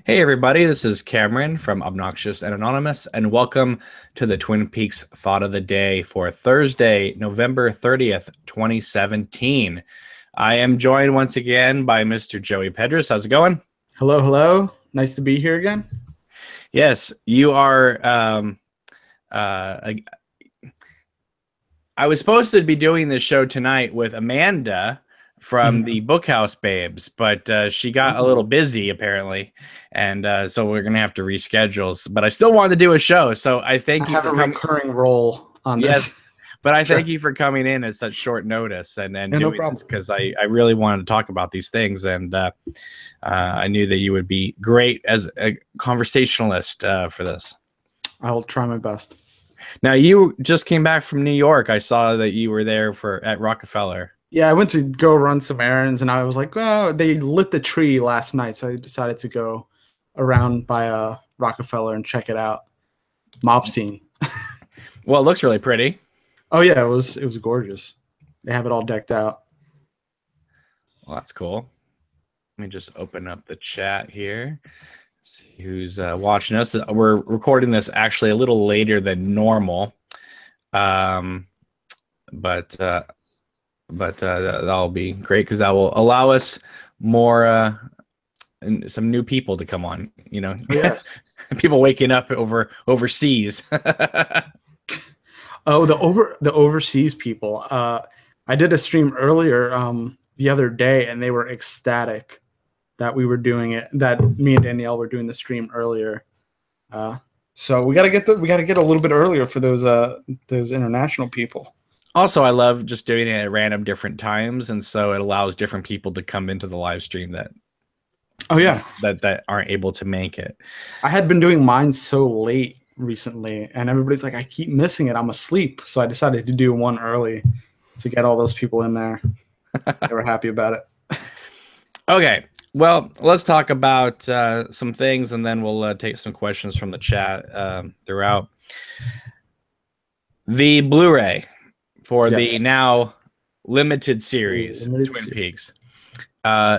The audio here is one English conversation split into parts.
Hey everybody, this is Cameron from Obnoxious and Anonymous, and welcome to the Twin Peaks Thought of the Day for Thursday, November 30th, 2017. I am joined once again by Mr. Joey Pedras. How's it going? Hello, hello. Nice to be here again. Yes, you are. I was supposed to be doing this show tonight with Amanda from the Bookhouse Babes, but she got a little busy apparently, and so we're gonna have to reschedule. But I still wanted to do a show, so I thank you have for a coming. recurring role on Yes, this. but I Sure. thank you for coming in at such short notice and Yeah, no doing problem. this because I really wanted to talk about these things, and I knew that you would be great as a conversationalist for this. I'll try my best. Now, you just came back from New York. I saw that you were there at Rockefeller. Yeah, I went to go run some errands, and I was like, "Oh, they lit the tree last night," so I decided to go around by Rockefeller and check it out. Mob scene. Well, it looks really pretty. Oh yeah, it was gorgeous. They have it all decked out. Well, that's cool. Let me just open up the chat here. See who's watching us. We're recording this actually a little later than normal, but that'll be great because that will allow us more some new people to come on. You know, Yes. people waking up overseas. Oh, the overseas people. I did a stream earlier the other day, and they were ecstatic that we were doing it. That me and Danielle were doing the stream earlier. So we gotta get a little bit earlier for those international people. Also, I love just doing it at random different times, and so it allows different people to come into the live stream that aren't able to make it. I had been doing mine so late recently, and everybody's like, I keep missing it. I'm asleep. So I decided to do one early to get all those people in there. They were happy about it. Okay. Well, let's talk about some things, and then we'll take some questions from the chat throughout. The Blu-ray for the now limited series Twin Peaks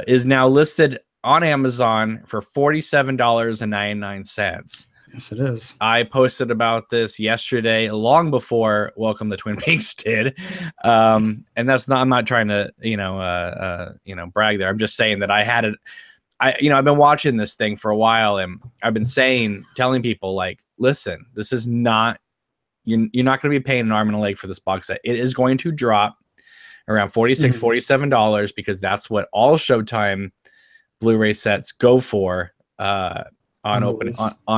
is now listed on Amazon for $47.99. Yes, it is. I posted about this yesterday, long before Welcome to Twin Peaks did, and that's not. I'm not trying to, brag there. I'm just saying that I had it. I've been watching this thing for a while, and I've been telling people, like, listen, this is not. You're not going to be paying an arm and a leg for this box set. It is going to drop around $46, $47 because that's what all Showtime Blu-ray sets go for on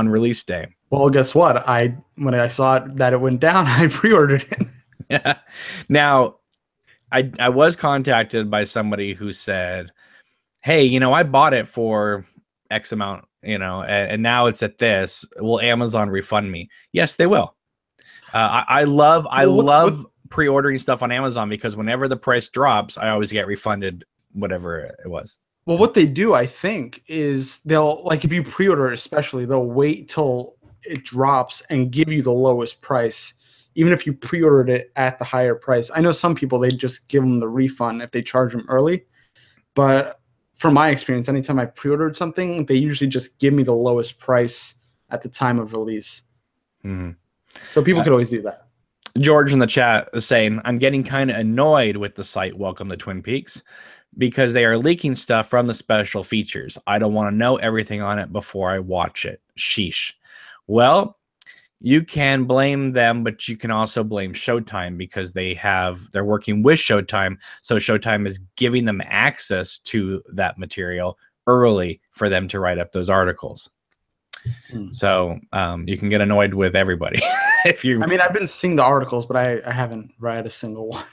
release day. Well, guess what? When I saw that it went down, I pre-ordered it. Yeah. Now, I was contacted by somebody who said, "Hey, I bought it for X amount, and now it's at this. Will Amazon refund me?" Yes, they will. I love pre-ordering stuff on Amazon because whenever the price drops, I always get refunded whatever it was. Well, what they do, I think, is they'll, like, if you pre-order especially, they'll wait till it drops and give you the lowest price, even if you pre-ordered it at the higher price. I know some people, they just give them the refund if they charge them early. But from my experience, anytime I pre-ordered something, they usually just give me the lowest price at the time of release. Mm-hmm. So people could always do that. George in the chat is saying, I'm getting kind of annoyed with the site Welcome to Twin Peaks because they are leaking stuff from the special features. I don't want to know everything on it before I watch it. Sheesh. Well, you can blame them, but you can also blame Showtime because they're working with Showtime. So Showtime is giving them access to that material early for them to write up those articles. So you can get annoyed with everybody. I've been seeing the articles, but I haven't read a single one.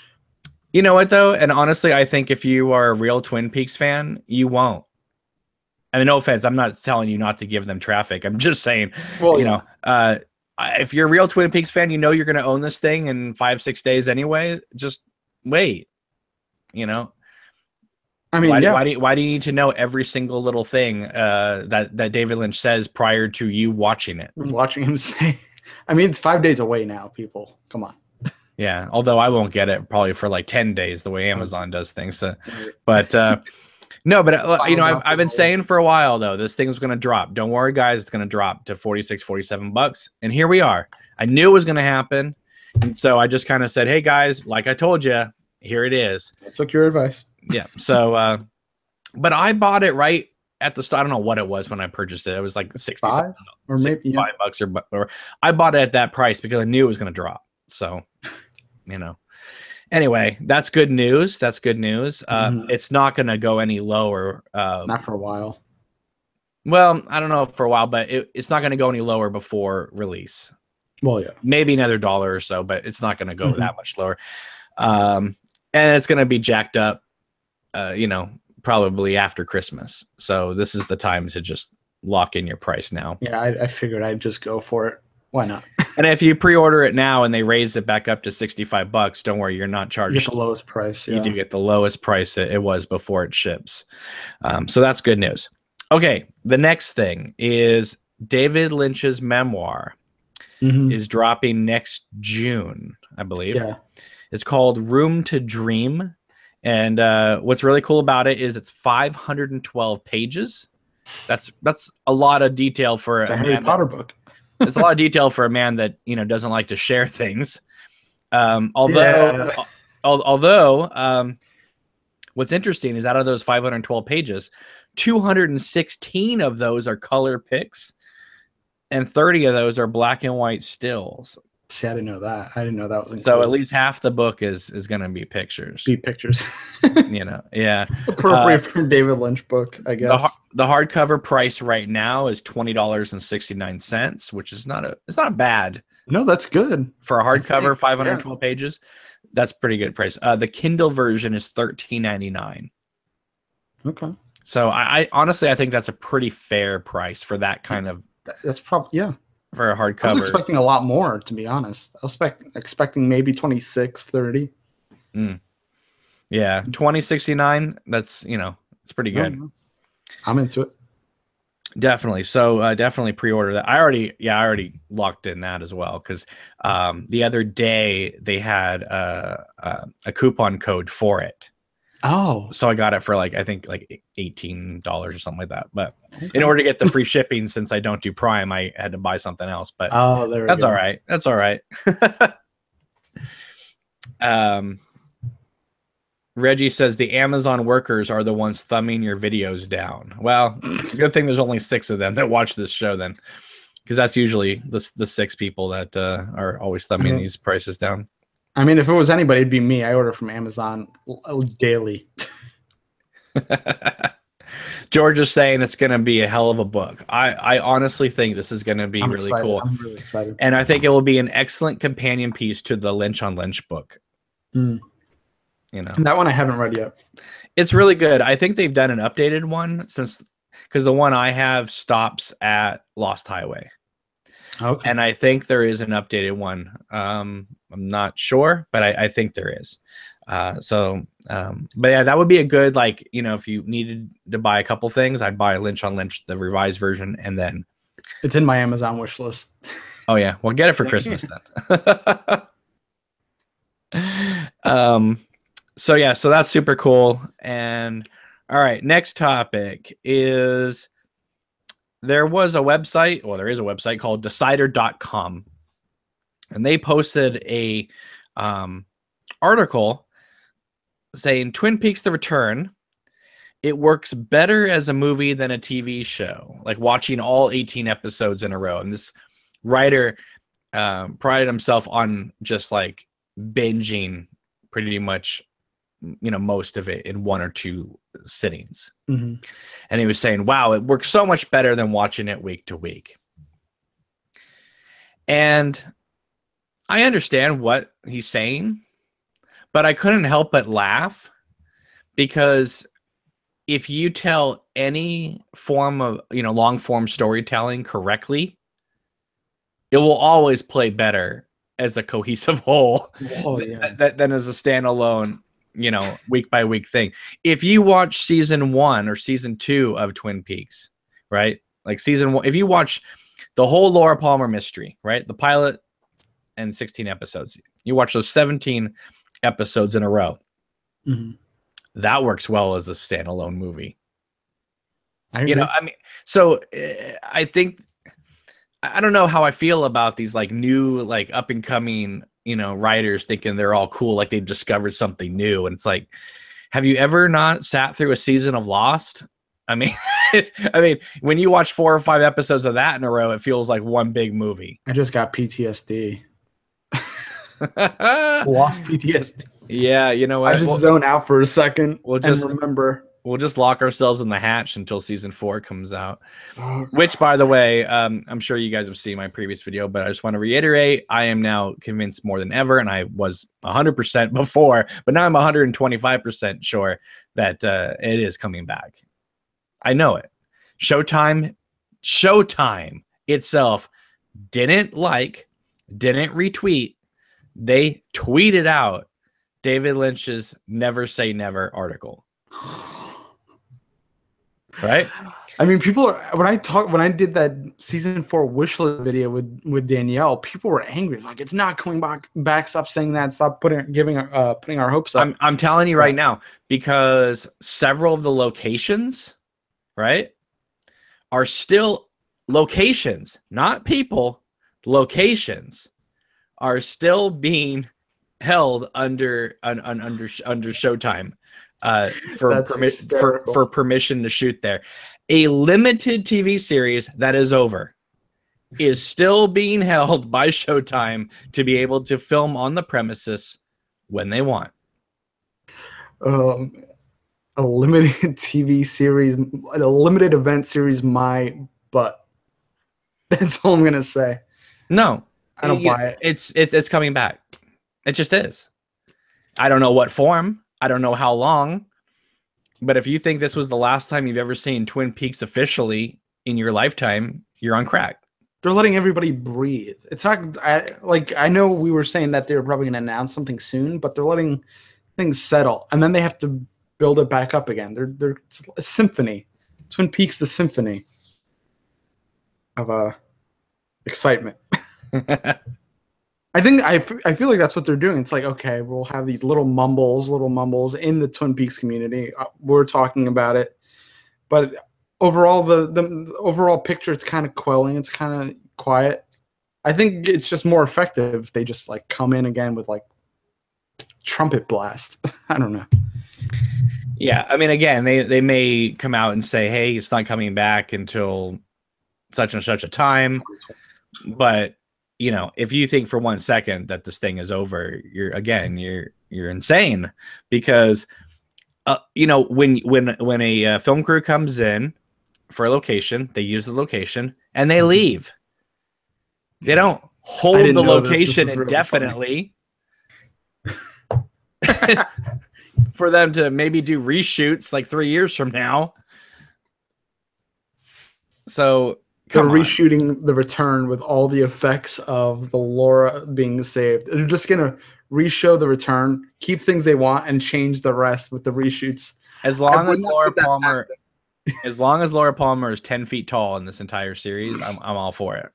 You know what, though? And honestly, I think if you are a real Twin Peaks fan, you won't. I mean, no offense. I'm not telling you not to give them traffic. I'm just saying, if you're a real Twin Peaks fan, you're going to own this thing in 5-6 days anyway. Just wait, I mean, why do you need to know every single little thing that David Lynch says prior to you watching it? Watching him say, I mean, it's 5 days away now, people. Come on. Yeah, although I won't get it probably for like 10 days the way Amazon does things. But No, but you know, Final I've been Gospel. saying for a while though, this thing's going to drop. Don't worry, guys, it's going to drop to 46, 47 bucks, and here we are. I knew it was going to happen, and so I just kind of said, "Hey guys, like I told you, here it is." I took your advice. Yeah. So, but I bought it right at the start. I don't know what it was when I purchased it. It was like 65 or maybe $5 or I bought it at that price because I knew it was going to drop. So, you know. Anyway, that's good news. That's good news. It's not going to go any lower. Not for a while. Well, I don't know for a while, but it's not going to go any lower before release. Well, yeah. Maybe another $1 or so, but it's not going to go that much lower. And it's going to be jacked up, you know, probably after Christmas. So this is the time to just lock in your price now. Yeah, I figured I'd just go for it. Why not? And if you pre-order it now and they raise it back up to $65, don't worry, you're not charged. You get the lowest price. Yeah. You do get the lowest price it was before it ships. So that's good news. Okay, the next thing is David Lynch's memoir is dropping next June, I believe. Yeah. It's called Room to Dream. And what's really cool about it is it's 512 pages. That's a lot of detail for a Harry Potter book. It's a lot of detail for a man that, you know, doesn't like to share things. Although what's interesting is out of those 512 pages, 216 of those are color pics and 30 of those are black and white stills. See, I didn't know that. I didn't know that was included. So at least half the book is going to be pictures. You know, yeah. Appropriate for a David Lynch book, I guess. The hardcover price right now is $20.69, which is it's not bad. No, that's good. For a hardcover, 512 pages. That's pretty good price. The Kindle version is $13.99. Okay. So I honestly, I think that's a pretty fair price for that kind of. That's probably, yeah. For a hardcover. I was expecting a lot more, to be honest. I was expecting maybe 26, 30. Yeah, 2069. That's, you know, it's pretty good. I'm into it. Definitely. So definitely pre-order that. I already locked in that as well because the other day they had a coupon code for it. Oh, so I got it for I think $18 or something like that. But in order to get the free shipping, since I don't do Prime, I had to buy something else. But that's all right. That's all right. Reggie says the Amazon workers are the ones thumbing your videos down. Well, good thing there's only 6 of them that watch this show then, because that's usually the 6 people that are always thumbing these prices down. I mean, if it was anybody, it'd be me. I order from Amazon daily. George is saying it's going to be a hell of a book. I honestly think this is going to be really cool. I'm really excited. And I think it will be an excellent companion piece to the Lynch on Lynch book. You know, and that one I haven't read yet. It's really good. I think they've done an updated one because the one I have stops at Lost Highway. Okay. And I think there is an updated one. I'm not sure, but I think there is. But yeah, that would be a good, you know, if you needed to buy a couple things, I'd buy Lynch on Lynch, the revised version, and then it's in my Amazon wish list. Oh yeah, well, get it for Christmas then. So yeah, so that's super cool. And all right, next topic is there is a website called Decider.com, and they posted a article saying Twin Peaks: The Return, it works better as a movie than a TV show, like watching all 18 episodes in a row. And this writer prided himself on just binging pretty much, you know, most of it in 1 or 2 sittings. And he was saying, wow, it works so much better than watching it week to week. And I understand what he's saying, but I couldn't help but laugh, because if you tell any form of, you know, long form storytelling correctly, it will always play better as a cohesive whole than as a standalone, you know, week by week thing. If you watch season 1 or season 2 of Twin Peaks, right? Like season 1, if you watch the whole Laura Palmer mystery, right? The pilot and 16 episodes, you watch those 17 episodes in a row. That works well as a standalone movie. I agree. I mean, so I think I don't know how I feel about these like new, like up and coming, writers thinking they're all cool, like they've discovered something new. And it's like, have you ever not sat through a season of Lost? I mean, I mean, when you watch 4 or 5 episodes of that in a row, it feels like one big movie. I just got PTSD. Lost PTSD. Yeah, you know what? I just zone out for a second and just remember. We'll just lock ourselves in the hatch until season 4 comes out. Oh, Which, by the way, I'm sure you guys have seen my previous video, but I just want to reiterate, I am now convinced more than ever, and I was 100% before, but now I'm 125% sure that it is coming back. I know it. Showtime itself didn't retweet. They tweeted out David Lynch's Never Say Never article. Right? I mean, people are when I did that season 4 wish list video with Danielle, people were angry. Like, it's not coming back. Stop saying that. Stop putting our hopes up. I'm telling you right now, because several of the locations, right, are still locations, not people. Locations are still being held under Showtime. For permission to shoot there. A limited TV series that is over is still being held by Showtime to be able to film on the premises when they want. A limited TV series, a limited event series, my butt. That's all I'm gonna say. No, I don't buy it. It's coming back. It just is. I don't know what form. I don't know how long, but if you think this was the last time you've ever seen Twin Peaks officially in your lifetime, you're on crack. They're letting everybody breathe. It's not I know we were saying that they're probably going to announce something soon, but they're letting things settle, and then they have to build it back up again. They're it's a symphony. Twin Peaks, the symphony of excitement. I feel like that's what they're doing. It's like, okay, we'll have these little mumbles in the Twin Peaks community. We're talking about it, but overall, the overall picture, it's kind of quelling. It's kind of quiet. I think it's just more effective if they just like come in again with like trumpet blast. I don't know. Yeah, I mean, again, they may come out and say, hey, it's not coming back until such and such a time, but if you think for 1 second that this thing is over, you're insane, because when a film crew comes in for a location, they use the location and they leave. They don't hold the location indefinitely for them to maybe do reshoots like 3 years from now. So they're reshooting The Return with all the effects of the Laura being saved. They're just gonna reshow The Return, keep things they want, and change the rest with the reshoots. As long as Laura Palmer is 10 feet tall in this entire series, I'm all for it.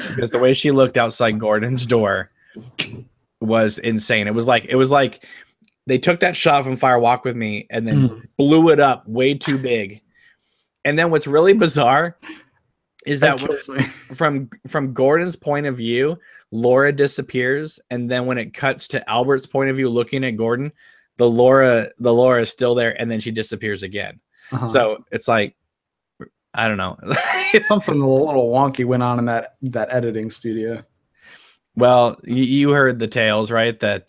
Because the way she looked outside Gordon's door was insane. It was like they took that shot from Fire Walk with Me and then blew it up way too big. And then what's really bizarre is that from Gordon's point of view, Laura disappears, and then when it cuts to Albert's point of view looking at Gordon, the Laura is still there, and then she disappears again. So it's like, I don't know. Something a little wonky went on in that editing studio. Well, you heard the tales, right? That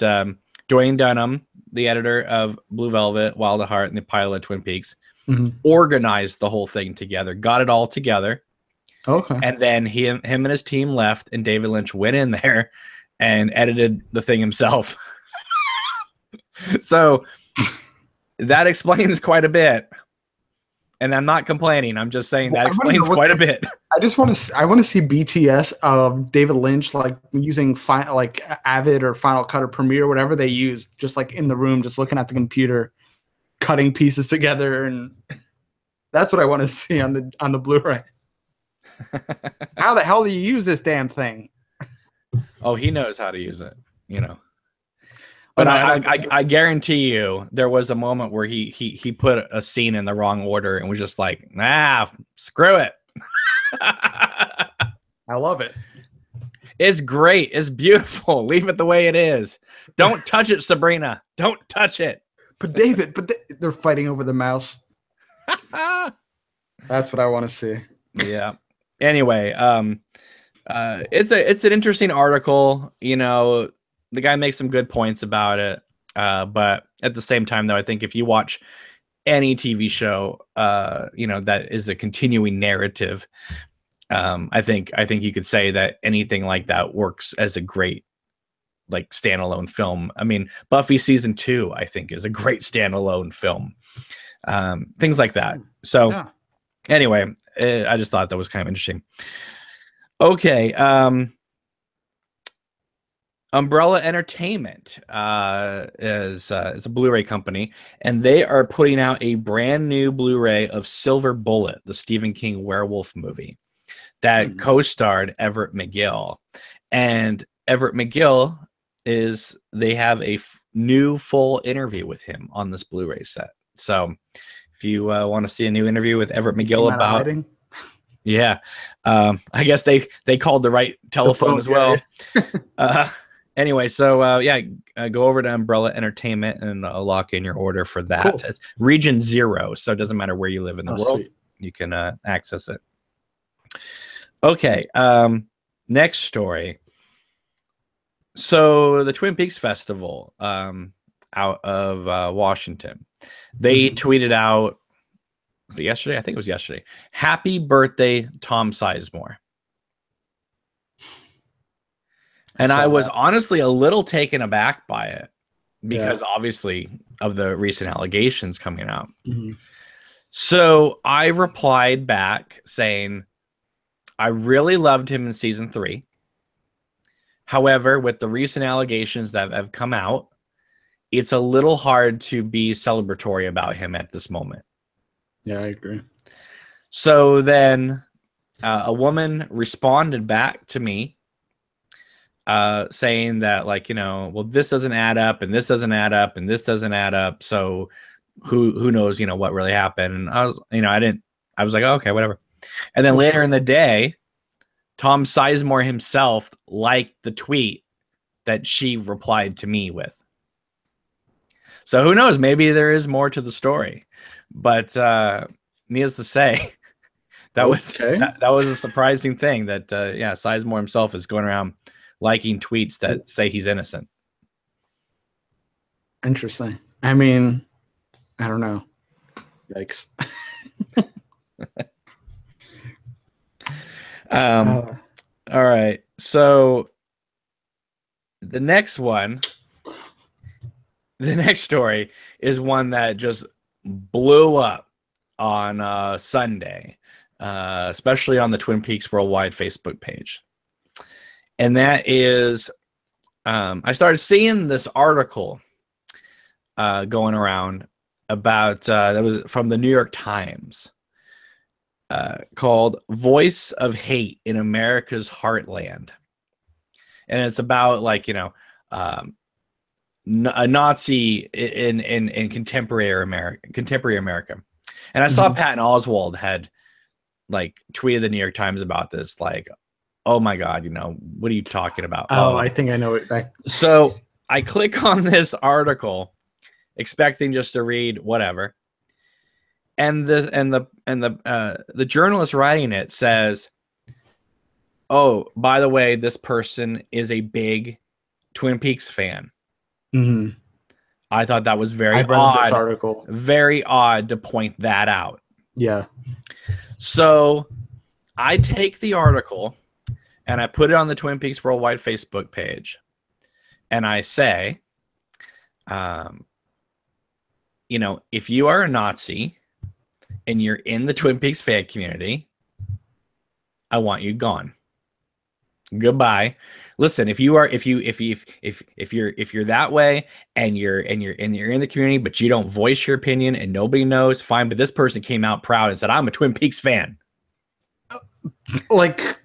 Dwayne Dunham, the editor of Blue Velvet, Wild at Heart, and the pilot of Twin Peaks, organized the whole thing together, got it all together. Okay. And then him and his team left, and David Lynch went in there and edited the thing himself. So that explains quite a bit. And I'm not complaining. I'm just saying that explains quite a bit. I want to see BTS of David Lynch, like using Avid or Final Cut or Premiere, whatever they use, just like in the room, just looking at the computer, cutting pieces together, and that's what I want to see on the Blu-ray. How the hell do you use this damn thing? Oh, he knows how to use it, Oh But no, I guarantee you there was a moment where he put a scene in the wrong order and was just like, nah, screw it. I love it. It's great. It's beautiful. Leave it the way it is. Don't touch it, Sabrina. Don't touch it. But David, they're fighting over the mouse. That's what I want to see. Yeah. Anyway, it's an interesting article. You know, the guy makes some good points about it. But at the same time, though, I think if you watch any TV show, you know, that is a continuing narrative, I think you could say that anything like that works as a great like standalone film. I mean, Buffy season 2, I think, is a great standalone film. Things like that. So Yeah. anyway, I just thought that was kind of interesting. Okay. Umbrella Entertainment is a Blu-ray company, and they are putting out a brand new Blu-ray of Silver Bullet, the Stephen King werewolf movie that co-starred Everett McGill. And Everett McGill they have a new full interview with him on this Blu-ray set. So if you want to see a new interview with Everett McGill about, yeah, I guess they called the right telephone as well. Yeah. Anyway, so go over to Umbrella Entertainment and lock in your order for that. Cool. It's Region 0, so it doesn't matter where you live in the world. Sweet. You can access it. Okay, next story. So the Twin Peaks Festival out of Washington, they tweeted out, was it yesterday? I think it was yesterday. Happy birthday, Tom Sizemore. And I was honestly a little taken aback by it because obviously of the recent allegations coming out. So I replied back saying, I really loved him in season 3. However, with the recent allegations that have come out, it's a little hard to be celebratory about him at this moment. Yeah, I agree. So then a woman responded back to me saying that, like, you know, well, this doesn't add up and this doesn't add up and this doesn't add up. So who knows, you know, what really happened. And I was, you know, I was like, oh, okay, whatever. And then later in the day, Tom Sizemore himself liked the tweet that she replied to me with. So who knows? Maybe there is more to the story. But needless to say, that was a surprising thing that Sizemore himself is going around liking tweets that say he's innocent. Interesting. I mean, I don't know. Yikes. All right. So the next story is one that just blew up on Sunday, especially on the Twin Peaks Worldwide Facebook page. And that is, I started seeing this article going around about, that was from the New York Times, called Voice of Hate in America's Heartland. And it's about, like, you know, a Nazi in contemporary America. And I saw Patton Oswalt had, like, tweeted the New York Times about this, like, oh my God, you know, what are you talking about? Oh, I think I know it. So I click on this article expecting just to read whatever. And the journalist writing it says, oh, by the way, this person is a big Twin Peaks fan. I thought that was very odd. This article. Very odd to point that out. Yeah. So I take the article and I put it on the Twin Peaks Worldwide Facebook page. And I say, you know, if you are a Nazi and you're in the Twin Peaks fan community, I want you gone. Goodbye. Listen, if you're that way and you're in the community, but you don't voice your opinion and nobody knows, fine. But this person came out proud and said, I'm a Twin Peaks fan. Like,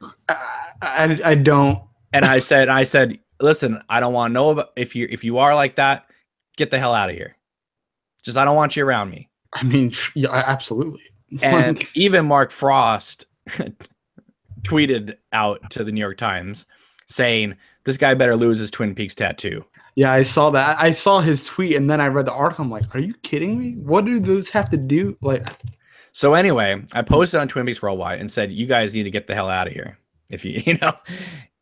I don't. And I said, listen, I don't want to know about if you are like that, get the hell out of here. Just I don't want you around me. I mean, yeah, absolutely. And even Mark Frost tweeted out to the New York Times saying this guy better lose his Twin Peaks tattoo. Yeah, I saw that. I saw his tweet, and then I read the article. I'm like, are you kidding me? What do those have to do? Like, so anyway, I posted on Twin Peaks Worldwide and said, you guys need to get the hell out of here. If you know,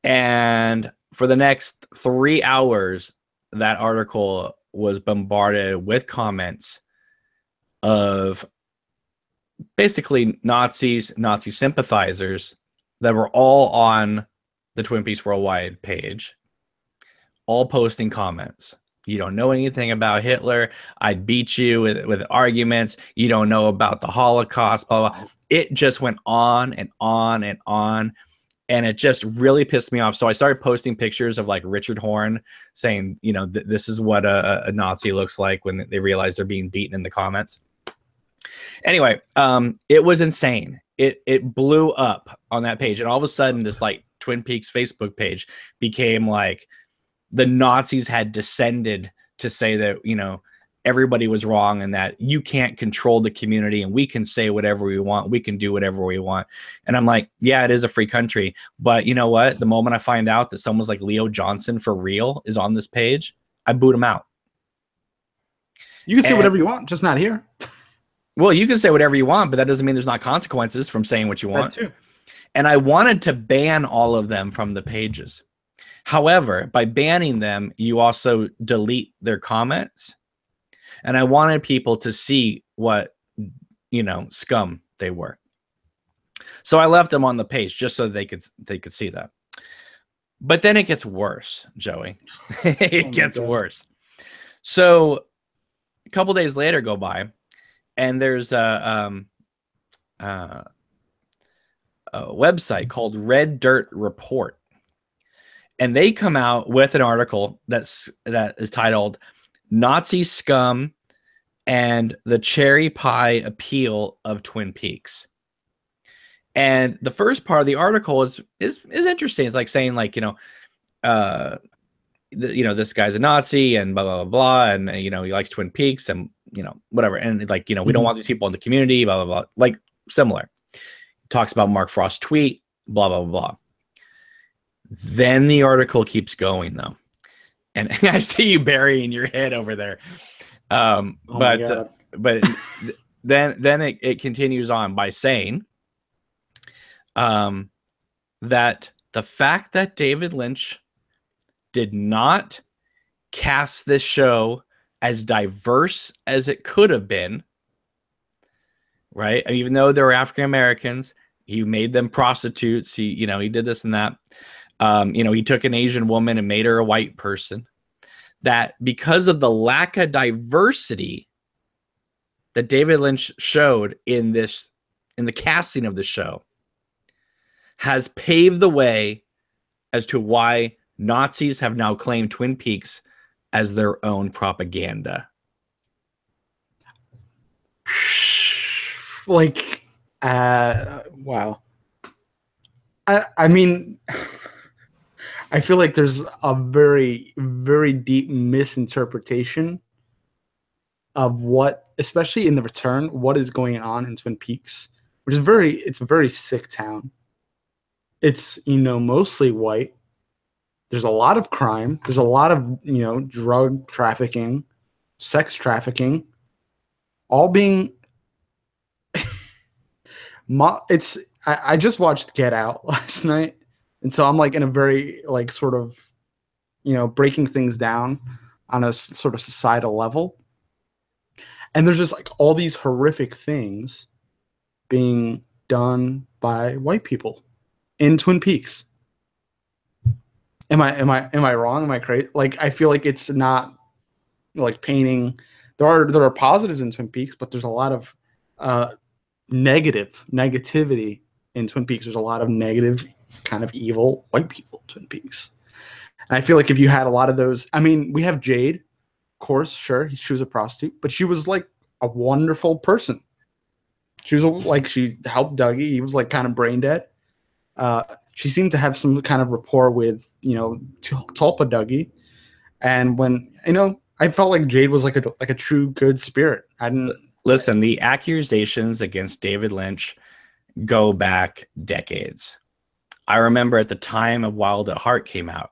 and for the next 3 hours, that article was bombarded with comments of basically Nazis, Nazi sympathizers that were all on the Twin Peaks Worldwide page, all posting comments. You don't know anything about Hitler. I'd beat you with arguments. You don't know about the Holocaust. Blah, blah. It just went on and on and on. And it just really pissed me off. So I started posting pictures of like Richard Horn saying, you know, this is what a Nazi looks like when they realize they're being beaten in the comments. Anyway, it was insane. It blew up on that page. And all of a sudden, this like Twin Peaks Facebook page became like the Nazis had descended to say that, you know, everybody was wrong and that you can't control the community and we can say whatever we want. We can do whatever we want. And I'm like, yeah, it is a free country. But you know what? The moment I find out that someone's like Leo Johnson for real is on this page, I boot him out. you can say whatever you want, just not here. Well, you can say whatever you want, but that doesn't mean there's not consequences from saying what you want. That too. And I wanted to ban all of them from the pages. However, by banning them, you also delete their comments. And I wanted people to see what, you know, scum they were. So I left them on the page just so they could see that. But then it gets worse, Joey. It gets worse. So a couple days later go by, and there's a website called Red Dirt Report. And they come out with an article that is titled Nazi Scum and the Cherry Pie Appeal of Twin Peaks. And the first part of the article is interesting. It's like saying, like, you know, this guy's a Nazi and blah, blah, blah, blah. And, you know, he likes Twin Peaks and, you know, whatever. And like, you know, we don't want these people in the community, blah, blah, blah. Like similar. Talks about Mark Frost's tweet, blah, blah, blah, blah. Then the article keeps going, though. And I see you burying your head over there. But then it continues on by saying that the fact that David Lynch did not cast this show as diverse as it could have been, right? Even though they were African Americans, he made them prostitutes. He did this and that. He took an Asian woman and made her a white person. That because of the lack of diversity that David Lynch showed in the casting of the show has paved the way as to why Nazis have now claimed Twin Peaks as their own propaganda. Like, wow. I mean, I feel like there's a very, very deep misinterpretation of what, especially in The Return, what is going on in Twin Peaks, which is it's a very sick town. It's, mostly white. There's a lot of crime. There's a lot of, drug trafficking, sex trafficking, all being I just watched Get Out last night. And so I'm like in a very like sort of, breaking things down on a sort of societal level. And there's just like all these horrific things being done by white people in Twin Peaks. Am I wrong? Am I crazy? Like, I feel like it's not like painting. There are positives in Twin Peaks, but there's a lot of negativity in Twin Peaks. There's a lot of negative, kind of evil white people in Twin Peaks. And I feel like if you had a lot of those, I mean, we have Jade, of course, sure, she was a prostitute, but she was like a wonderful person. She was like, she helped Dougie. He was like kind of brain dead. she seemed to have some kind of rapport with, Tulpa Dougie. And when, I felt like Jade was like a true good spirit. I didn't Listen, the accusations against David Lynch go back decades. I remember at the time of Wild at Heart came out,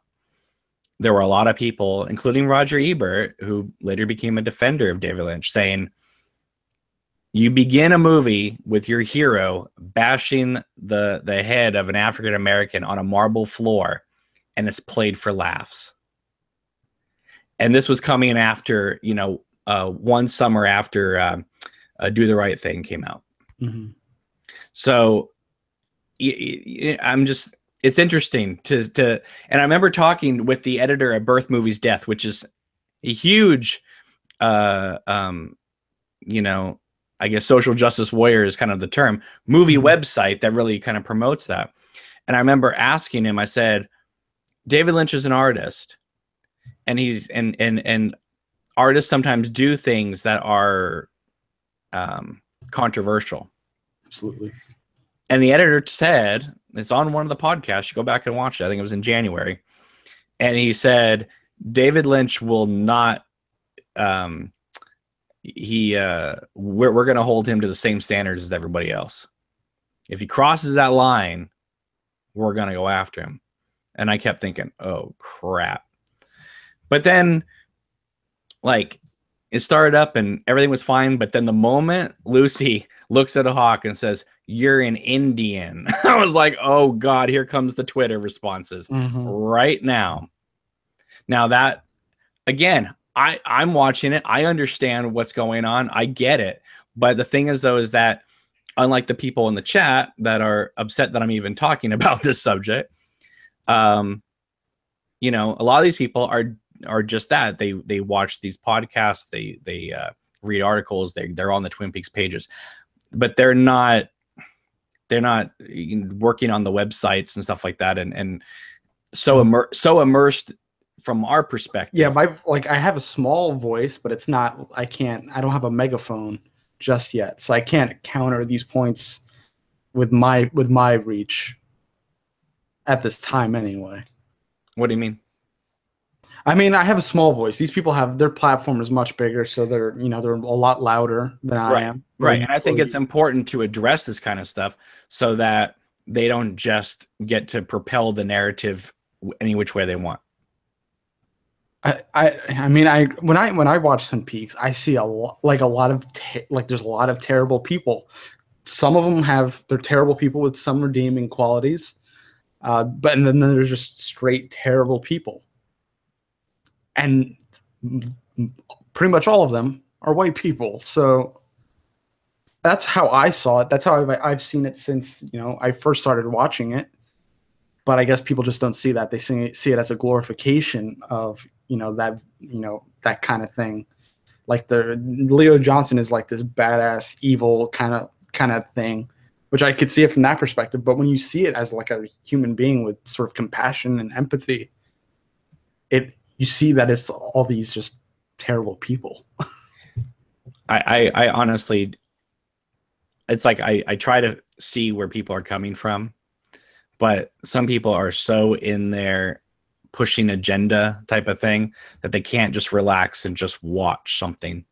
there were a lot of people, including Roger Ebert, who later became a defender of David Lynch, saying, you begin a movie with your hero bashing the head of an African American on a marble floor, and it's played for laughs. And this was coming after, one summer after Do the Right Thing came out. Mm-hmm. So it's interesting to, and I remember talking with the editor of Birth Movies Death, which is a huge, I guess social justice warrior is kind of the term, movie website that really kind of promotes that. And I remember asking him, I said, David Lynch is an artist, and he's, and artists sometimes do things that are controversial. Absolutely. And the editor said, it's on one of the podcasts, you go back and watch it, I think it was in January, and he said, David Lynch will not, we're going to hold him to the same standards as everybody else. If he crosses that line, we're going to go after him. And I kept thinking, oh crap. But then, like, it started up and everything was fine. But then the moment Lucy looks at a hawk and says, you're an Indian, I was like, oh God, here comes the Twitter responses right now. Now that, again, I'm watching it. I understand what's going on. I get it. But the thing is, though, is that unlike the people in the chat that are upset that I'm even talking about this subject, a lot of these people are just that. They watch these podcasts. They read articles. They're on the Twin Peaks pages, but they're not working on the websites and stuff like that. And so immersed from our perspective. Yeah, I have a small voice, but it's not. I don't have a megaphone just yet, so I can't counter these points with my reach at this time. Anyway, what do you mean? I mean, I have a small voice. These people have, their platform is much bigger, so they're a lot louder than I am. Right, and I think it's important to address this kind of stuff so that they don't just get to propel the narrative any which way they want. I mean, when I watch Twin Peaks, I see there's a lot of terrible people. Some of them they're terrible people with some redeeming qualities, and then there's just straight terrible people, and pretty much all of them are white people. So that's how I saw it. That's how I've seen it since I first started watching it. But I guess people just don't see that. They see it as a glorification of that kind of thing. Like Leo Johnson is like this badass evil kind of thing, which I could see it from that perspective. But when you see it as like a human being with sort of compassion and empathy, you see that it's all these just terrible people. I honestly, it's like I try to see where people are coming from, but some people are so in their pushing agenda type of thing that they can't just relax and just watch something.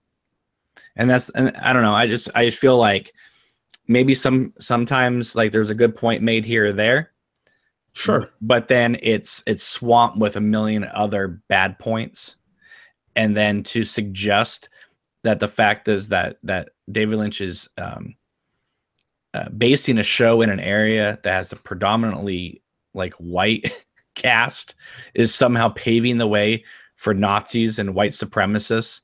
And I don't know. I just feel like maybe sometimes like there's a good point made here or there. Sure. But then it's swamped with a million other bad points. And then to suggest that the fact is that David Lynch is basing a show in an area that has a predominantly like white cast is somehow paving the way for Nazis and white supremacists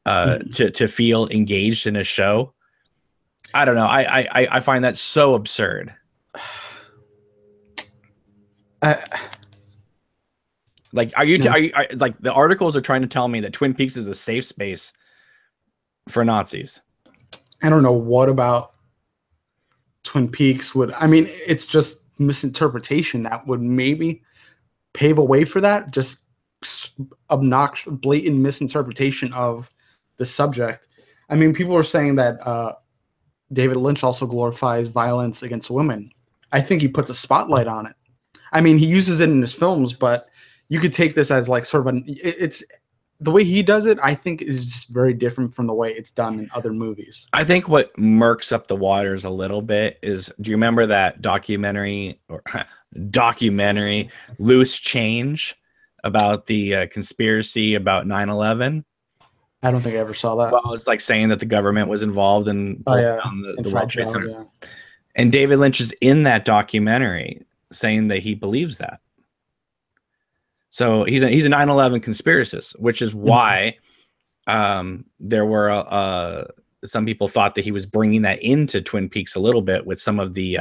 to feel engaged in a show. I don't know. I find that so absurd. Like, are you like the articles are trying to tell me that Twin Peaks is a safe space for Nazis? I don't know what about Twin Peaks it's just misinterpretation that would maybe pave a way for that. Just obnoxious, blatant misinterpretation of the subject. I mean, people are saying that David Lynch also glorifies violence against women. I think he puts a spotlight on it. I mean, he uses it in his films, but you could take this as like sort of it's the way he does it, I think, is just very different from the way it's done in other movies. I think what murks up the waters a little bit is, do you remember that documentary Loose Change about the conspiracy about 9/11? I don't think I ever saw that. Well, it's like saying that the government was involved in pulling down the World Trade Center. Yeah. And David Lynch is in that documentary saying that he believes that. So he's a 9/11 conspiracist, which is why there were some people thought that he was bringing that into Twin Peaks a little bit with some of the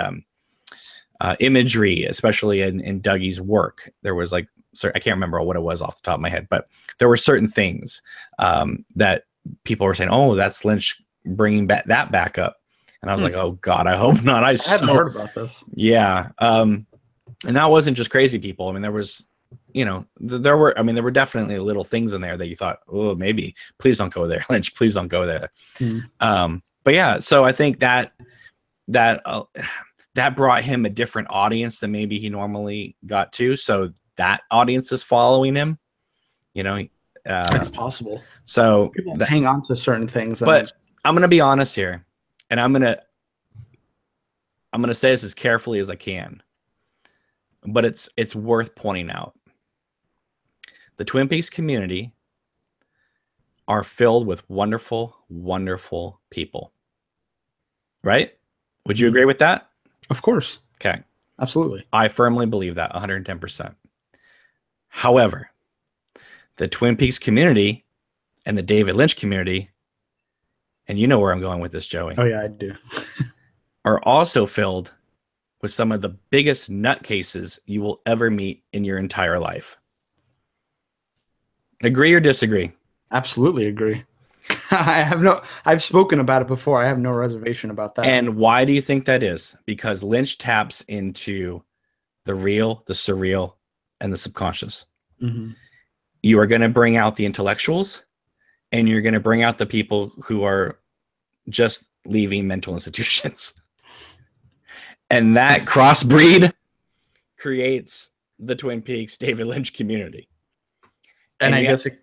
imagery, especially in Dougie's work. There was like, I can't remember what it was off the top of my head, but there were certain things that people were saying, oh, that's Lynch bringing that back up. And I was like, oh God, I hope not. I hadn't heard about this. Yeah. And that wasn't just crazy people. I mean, there was, there were definitely little things in there that you thought, oh, maybe, please don't go there, Lynch, please don't go there. But yeah, so I think that brought him a different audience than maybe he normally got to. So that audience is following him, it's possible. So people hang on to certain things. But I'm going to be honest here, and I'm going to say this as carefully as I can, but it's worth pointing out. The Twin Peaks community are filled with wonderful, wonderful people. Right? Would you agree with that? Of course. Okay. Absolutely. I firmly believe that 110%. However, the Twin Peaks community and the David Lynch community, and you know where I'm going with this, Joey. Oh, yeah, I do. are also filled with some of the biggest nutcases you will ever meet in your entire life. Agree or disagree? Absolutely agree. I've spoken about it before. I have no reservation about that. And why do you think that is? Because Lynch taps into the real, the surreal, and the subconscious. Mm-hmm. You are going to bring out the intellectuals, and you're going to bring out the people who are just leaving mental institutions. And that crossbreed creates the Twin Peaks David Lynch community. And I guess it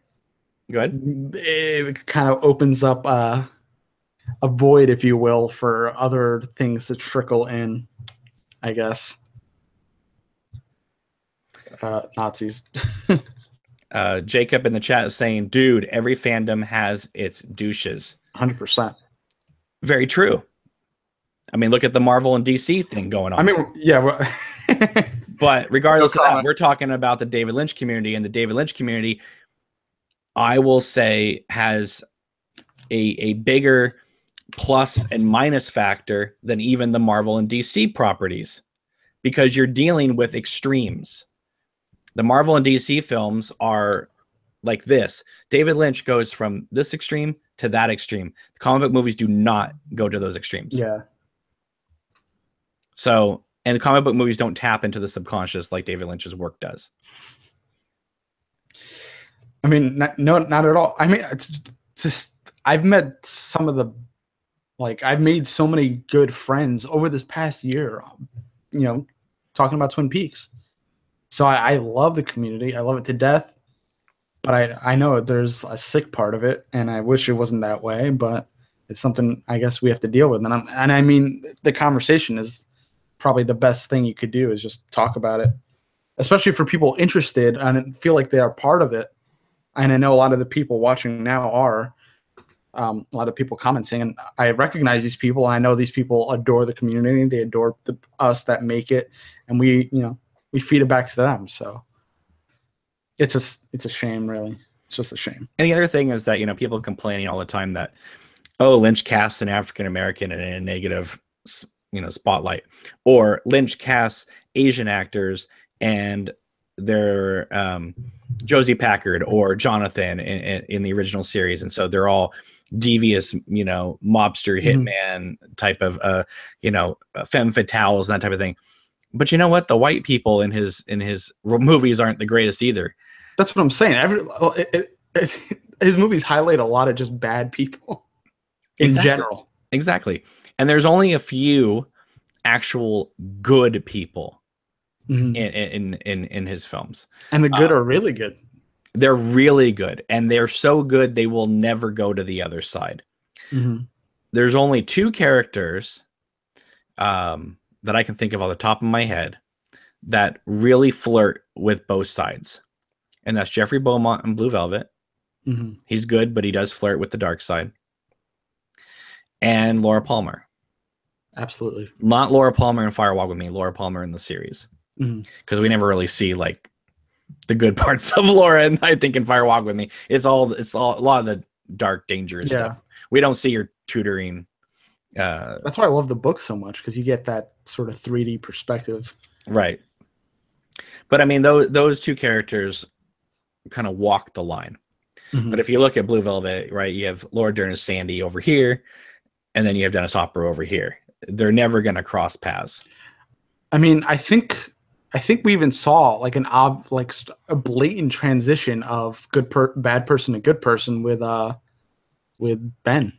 kind of opens up a void, if you will, for other things to trickle in, I guess. Nazis. Jacob in the chat is saying, dude, every fandom has its douches. 100%. Very true. I mean, look at the Marvel and DC thing going on. I mean, yeah. Well, but regardless of that, we're talking about the David Lynch community, and the David Lynch community, I will say, has a bigger plus and minus factor than even the Marvel and DC properties, because you're dealing with extremes. The Marvel and DC films are like this. David Lynch goes from this extreme to that extreme. The comic book movies do not go to those extremes. Yeah. So, and the comic book movies don't tap into the subconscious like David Lynch's work does. I mean, not at all. I mean, it's just, I've met some of the, I've made so many good friends over this past year, talking about Twin Peaks. So I love the community. I love it to death. But I know there's a sick part of it, and I wish it wasn't that way, but it's something I guess we have to deal with. And I mean, the conversation is probably the best thing you could do, is just talk about it, especially for people interested and feel like they are part of it. And I know a lot of the people watching now are, a lot of people commenting, and I recognize these people, and I know these people adore the community. They adore us that make it, and we feed it back to them. So it's a shame, really. It's just a shame. And the other thing is that, people complaining all the time that, oh, Lynch casts an African-American in a negative, spotlight, or Lynch casts Asian actors and they're Josie Packard or Jonathan in the original series. And so they're all devious, mobster hitman type of, femme fatales and that type of thing. But you know what? The white people in his movies aren't the greatest either. That's what I'm saying. His movies highlight a lot of just bad people in general. Exactly. And there's only a few actual good people Mhm. in his films. And the good are really good. They're really good, and they're so good they will never go to the other side. Mhm. There's only two characters that I can think of off the top of my head that really flirt with both sides, and that's Jeffrey Beaumont in Blue Velvet. Mhm. He's good, but he does flirt with the dark side. And Laura Palmer. Absolutely. Not Laura Palmer in Fire Walk with Me, Laura Palmer in the series. Mhm. Because we never really see like the good parts of Laura, and I think in Fire Walk with Me, it's all a lot of the dark, dangerous Yeah. stuff. We don't see her tutoring. That's why I love the book so much, because you get that sort of 3D perspective. Right. But I mean, those two characters kind of walk the line. Mhm. But if you look at Blue Velvet, right, you have Laura Dern as Sandy over here, and then you have Dennis Hopper over here. They're never going to cross paths. I mean, I think we even saw like a blatant transition of bad person to good person with Ben.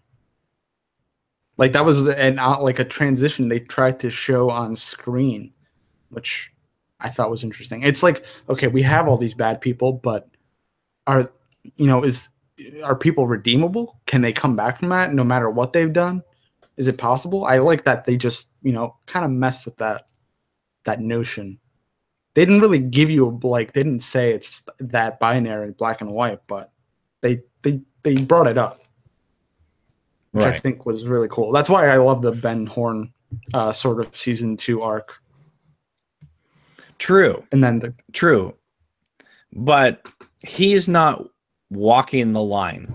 Like that was like a transition they tried to show on screen, which I thought was interesting. It's like, okay, we have all these bad people, but are are people redeemable? Can they come back from that no matter what they've done? Is it possible? I like that they just, kind of messed with that notion. They didn't really give you they didn't say it's that binary, black and white, but they brought it up, which I Right. think was really cool. That's why I love the Ben Horn sort of season 2 arc. True. And then True. But he's not walking the line.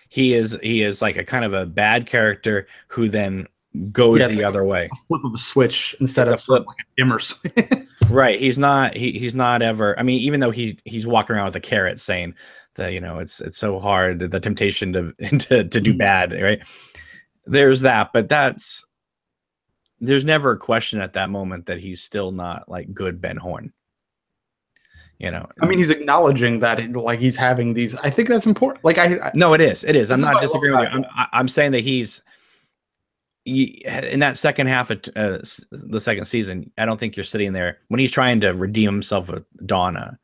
He is like a kind of a bad character who then goes the other way. A flip of a switch instead It's a of sort flip. of like a dimmer switch. Right. He's not ever. I mean, even though he's walking around with a carrot saying that, it's so hard, the temptation to do bad, right? There's that, but there's never a question at that moment that he's still not like good Ben Horn. I mean, he's acknowledging that like he's having these. I think that's important. Like no, it is. I'm not I disagreeing with you. I'm saying that he's in that second half of the second season. I don't think you're sitting there when he's trying to redeem himself with Donna.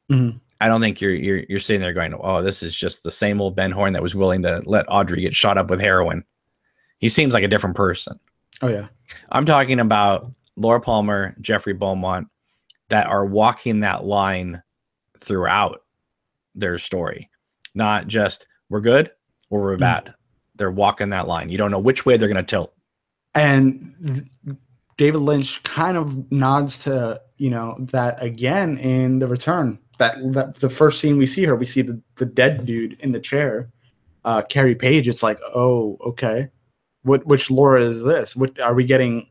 Mhm. I don't think you're sitting there going, "Oh, this is just the same old Ben Horn that was willing to let Audrey get shot up with heroin." He seems like a different person. Oh yeah. I'm talking about Laura Palmer, Jeffrey Beaumont, that are walking that line throughout their story. Not just we're good or we're bad. They're walking that line. You don't know which way they're going to tilt. And David Lynch kind of nods to, that again in The Return. That the first scene we see her, we see the dead dude in the chair, Carrie Page. It's like, oh, okay. Which Laura is this? What are we getting?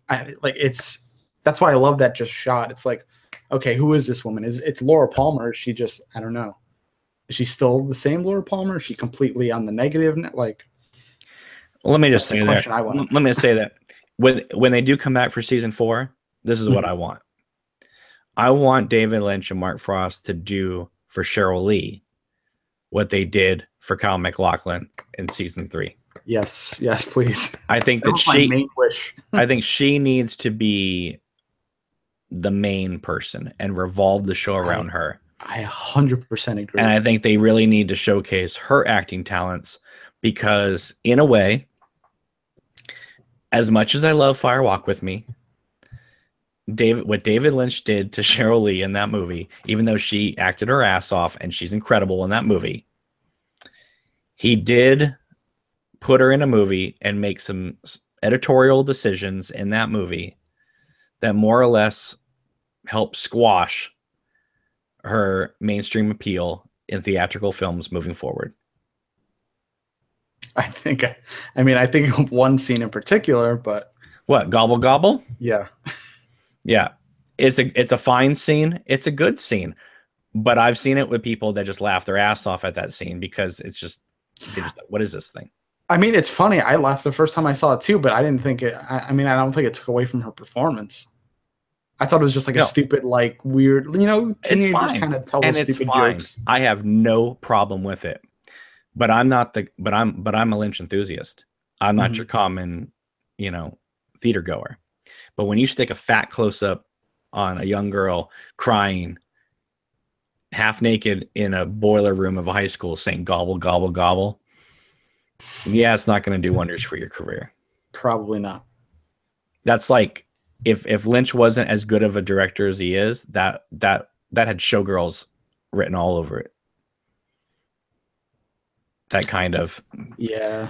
That's why I love that just shot. It's like, okay, who is this woman? It's Laura Palmer? Is she just, I don't know. Is she still the same Laura Palmer? Is she completely on the negative? Like, well, let me just say that. Let me say that when they do come back for season 4, this is what I want. I want David Lynch and Mark Frost to do for Cheryl Lee what they did for Kyle MacLachlan in season 3. Yes, please. I think that my main wish. I think she needs to be the main person and revolve the show around her. I 100% agree. And I think they really need to showcase her acting talents because, in a way, as much as I love Fire Walk with Me, what David Lynch did to Cheryl Lee in that movie, even though she acted her ass off and she's incredible in that movie, he did put her in a movie and make some editorial decisions in that movie that more or less help squash her mainstream appeal in theatrical films moving forward. I think of one scene in particular, but what, Gobble Gobble? Yeah. Yeah. It's a fine scene. It's a good scene. But I've seen it with people that just laugh their ass off at that scene because it's just what is this thing? I mean, it's funny. I laughed the first time I saw it too, but I didn't think it. I don't think it took away from her performance. I thought it was just like a stupid, like weird, teenagers kind of tell those stupid jokes. I have no problem with it, but I'm a Lynch enthusiast. I'm not your common, theater goer. But when you stick a fat close up on a young girl crying, half naked in a boiler room of a high school saying gobble, gobble, gobble, yeah, it's not going to do wonders for your career. Probably not. That's like if Lynch wasn't as good of a director as he is, that had Showgirls written all over it. That kind of. Yeah.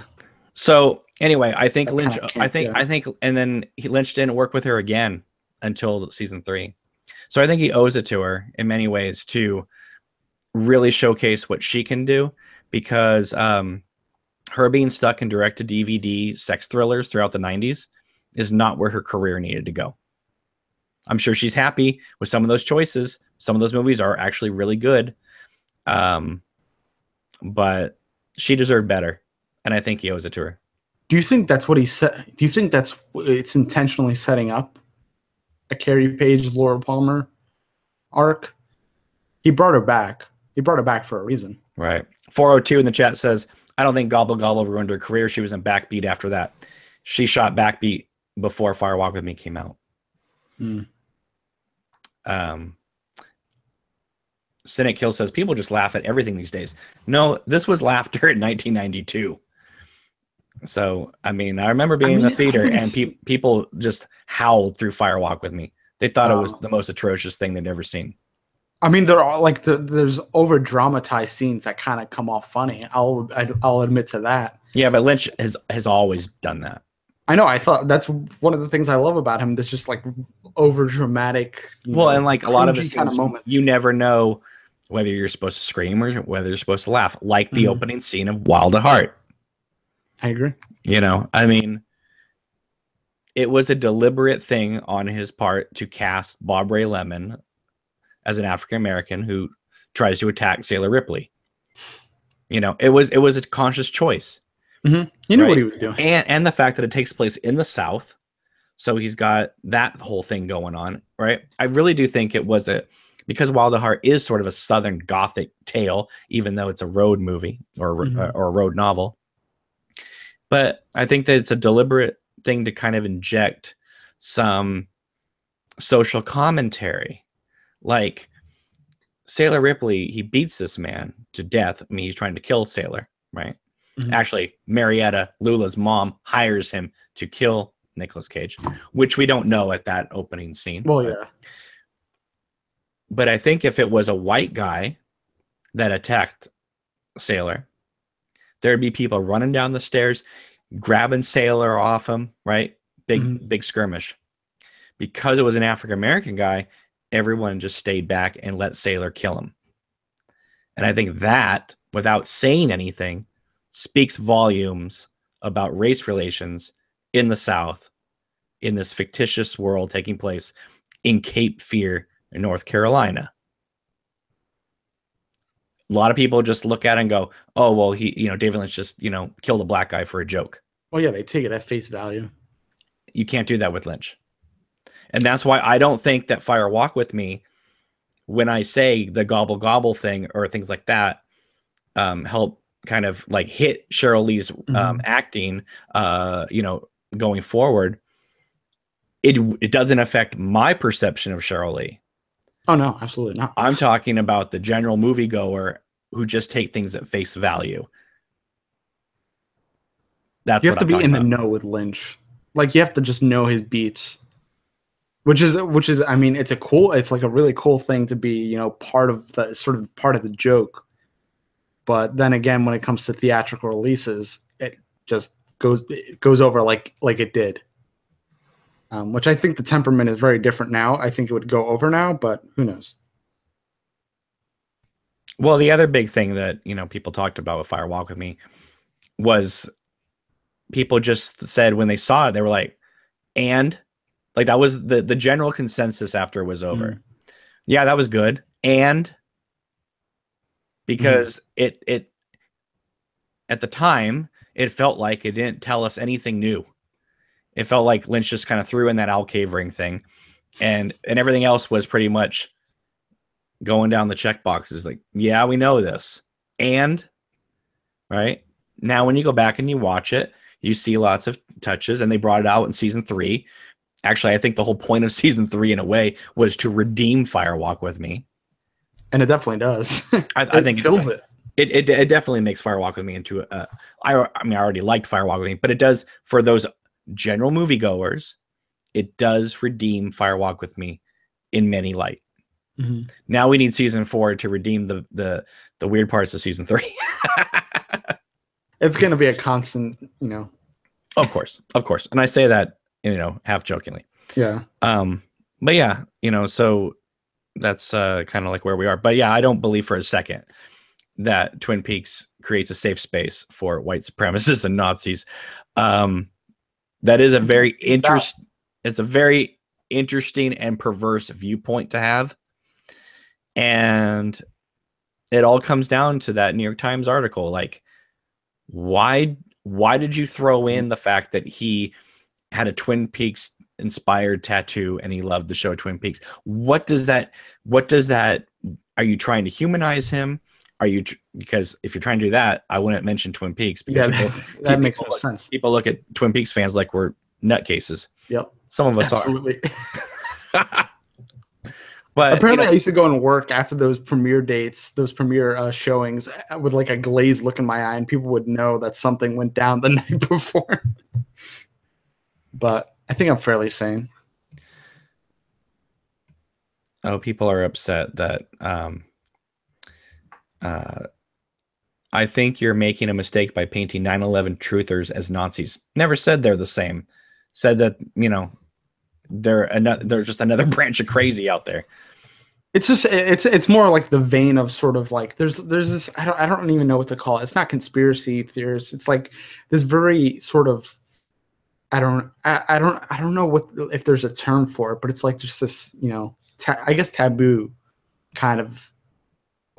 So anyway, I think That Lynch. kinda can't, I think, and then Lynch didn't work with her again until season 3. So I think he owes it to her in many ways to really showcase what she can do, because her being stuck in direct-to-DVD sex thrillers throughout the 90s is not where her career needed to go. I'm sure she's happy with some of those choices. Some of those movies are actually really good, but she deserved better, and I think he owes it to her. Do you think that's what he said? Do you think it's intentionally setting up a Carrie Page, Laura Palmer arc? He brought her back. He brought her back for a reason. Right. 402 in the chat says, I don't think Gobble Gobble ruined her career. She was in Backbeat after that. She shot Backbeat before Fire Walk With Me came out. Cynic Kill says, people just laugh at everything these days. No, this was laughter in 1992. So, I mean, I remember being in the theater and people just howled through Fire Walk With Me. They thought it was the most atrocious thing they'd ever seen. I mean, there are like there's over dramatized scenes that kind of come off funny. I'll admit to that. Yeah, but Lynch has always done that. I know. I thought that's one of the things I love about him. There's just like over dramatic. And like a lot of his kind of scenes, moments. you never know whether you're supposed to scream or whether you're supposed to laugh. Like the opening scene of Wild at Heart. I agree. You know, I mean, it was a deliberate thing on his part to cast Bob Ray Lemon as an African American who tries to attack Sailor Ripley. You know, it was a conscious choice. You knew what he was doing, and the fact that it takes place in the South, so he's got that whole thing going on, right? I really do think it was because Wild at Heart is sort of a Southern Gothic tale, even though it's a road movie or a road novel. But I think that it's a deliberate thing to kind of inject some social commentary. Like Sailor Ripley, he beats this man to death. I mean, he's trying to kill Sailor, right? Actually, Marietta, Lula's mom, hires him to kill Nicolas Cage, which we don't know at that opening scene. Well, yeah. But I think if it was a white guy that attacked Sailor, there'd be people running down the stairs, grabbing Sailor off him, right? Big skirmish. Because it was an African-American guy, everyone just stayed back and let Sailor kill him. And I think that, without saying anything, speaks volumes about race relations in the South, in this fictitious world taking place in Cape Fear, in North Carolina. A lot of people just look at it and go, oh, well, David Lynch just, killed a black guy for a joke. Well, yeah, they take it at face value. You can't do that with Lynch. And that's why I don't think that Fire Walk With Me, when I say the gobble gobble thing or things like that, help kind of like hit Cheryl Lee's acting, going forward. It doesn't affect my perception of Cheryl Lee. Oh, no, absolutely not. I'm talking about the general moviegoer who just take things at face value. That's you have to be in the know with Lynch. Like, you have to just know his beats. Which is, I mean, it's like a really cool thing to be, part of the joke. But then again, when it comes to theatrical releases, it just goes over like it did. Which I think the temperament is very different now. I think it would go over now, but who knows? Well, the other big thing that, people talked about with Fire Walk With Me was people just said when they saw it, they were like, and like that was the general consensus after it was over. Yeah, that was good. And because it at the time, it felt like it didn't tell us anything new. It felt like Lynch just kind of threw in that Al Cavering thing, and everything else was pretty much going down the check boxes. Like, yeah, we know this. And right now, when you go back and you watch it, you see lots of touches, and they brought it out in season 3 Actually, I think the whole point of season 3, in a way, was to redeem Fire Walk with Me. And it definitely does. I think fills it. It definitely makes Fire Walk with Me into a. I mean, I already liked Fire Walk with Me, but it does for those general moviegoers. It does redeem Fire Walk with Me in many light. Mm-hmm. Now we need season 4 to redeem the weird parts of season 3. It's going to be a constant, you know. Of course, and I say that, you know, half jokingly. Yeah. But yeah, you know, so that's kind of like where we are. But yeah, I don't believe for a second that Twin Peaks creates a safe space for white supremacists and Nazis. That is a very it's a very interesting and perverse viewpoint to have. And it all comes down to that New York Times article. Like, why did you throw in the fact that he had a Twin Peaks inspired tattoo and he loved the show Twin Peaks? What does that are you trying to humanize him? Are you because if you're trying to do that, I wouldn't mention Twin Peaks, because that makes no sense. People look at Twin Peaks fans like we're nutcases. Yep. Some of us absolutely are. But apparently, you know, I used to go and work after those premiere dates, those premiere showings, with like a glazed look in my eye, and people would know that something went down the night before. But I think I'm fairly sane. Oh, people are upset that I think you're making a mistake by painting 9/11 truthers as Nazis. Never said they're the same. Said that, you know, they're just another branch of crazy out there. It's just it's more like the vein of sort of like there's this I don't even know what to call it. It's not conspiracy theorists. It's like this very sort of I don't know what if there's a term for it, but it's like just this, you know, I guess taboo kind of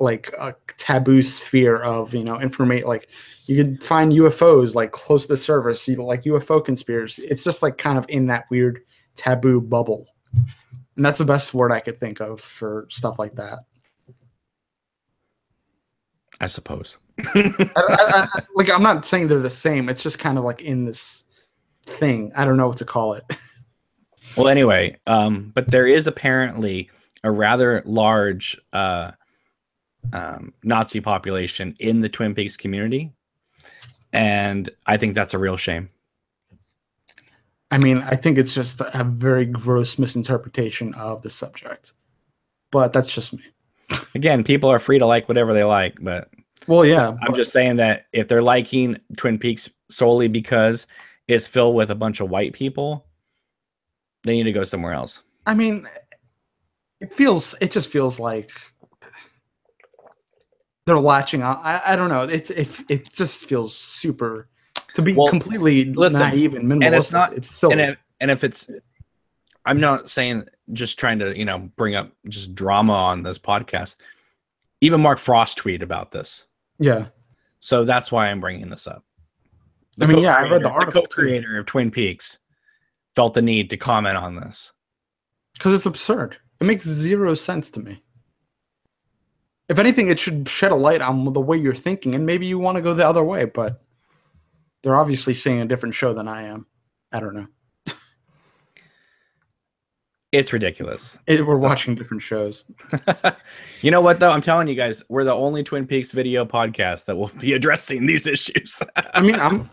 like a taboo sphere of, you know, information. Like you could find UFOs like close to the surface, you know, like UFO conspiracy. It's just like kind of in that weird taboo bubble. And that's the best word I could think of for stuff like that. I suppose. Like, I'm not saying they're the same. It's just kind of like in this thing. I don't know what to call it. Well, anyway, but there is apparently a rather large Nazi population in the Twin Peaks community. And I think that's a real shame. I mean, I think it's just a very gross misinterpretation of the subject, but that's just me. Again, people are free to like whatever they like, but well, yeah, I'm just saying that if they're liking Twin Peaks solely because it's filled with a bunch of white people, they need to go somewhere else. I mean, it just feels like they're latching on. I don't know. It just feels super. To be completely naive and minimalist, and it's not. It's silly. And if it's, I'm not saying just trying to, you know, bring up just drama on this podcast. Even Mark Frost tweeted about this. Yeah. So that's why I'm bringing this up. I mean, yeah, I read the article. The co-creator of Twin Peaks felt the need to comment on this because it's absurd. It makes zero sense to me. If anything, it should shed a light on the way you're thinking, and maybe you want to go the other way, but. They're obviously seeing a different show than I am. I don't know. It's ridiculous. We're watching different shows. You know what, though? I'm telling you guys, we're the only Twin Peaks video podcast that will be addressing these issues. I mean, I'm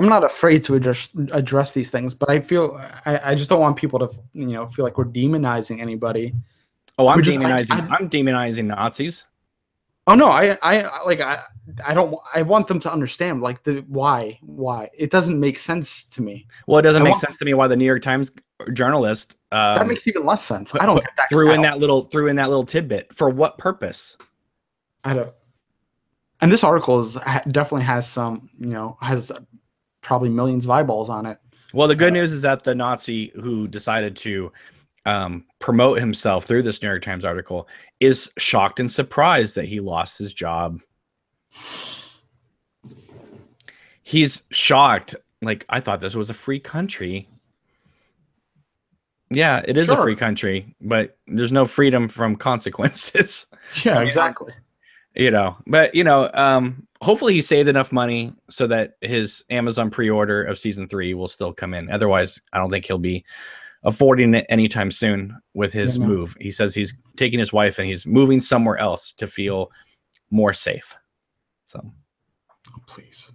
not afraid to address these things, but I feel I just don't want people to, you know, feel like we're demonizing anybody. Oh, I'm demonizing Nazis. Oh no, I don't. I want them to understand like the why. It doesn't make sense to me. Well, it doesn't make sense to me why the New York Times journalist that makes even less sense. I don't get that. Threw in that little tidbit for what purpose? I don't. And this article definitely has some, you know, has probably millions of eyeballs on it. Well, the good news is that the Nazi who decided to promote himself through this New York Times article is shocked and surprised that he lost his job. He's shocked. Like, I thought this was a free country. Yeah, it is a free country, but there's no freedom from consequences. Yeah, exactly. You know, but you know, hopefully he saved enough money so that his Amazon pre-order of season 3 will still come in. Otherwise, I don't think he'll be affording it anytime soon with his Yeah, no. move. He says he's taking his wife and he's moving somewhere else to feel more safe. So, Oh, please.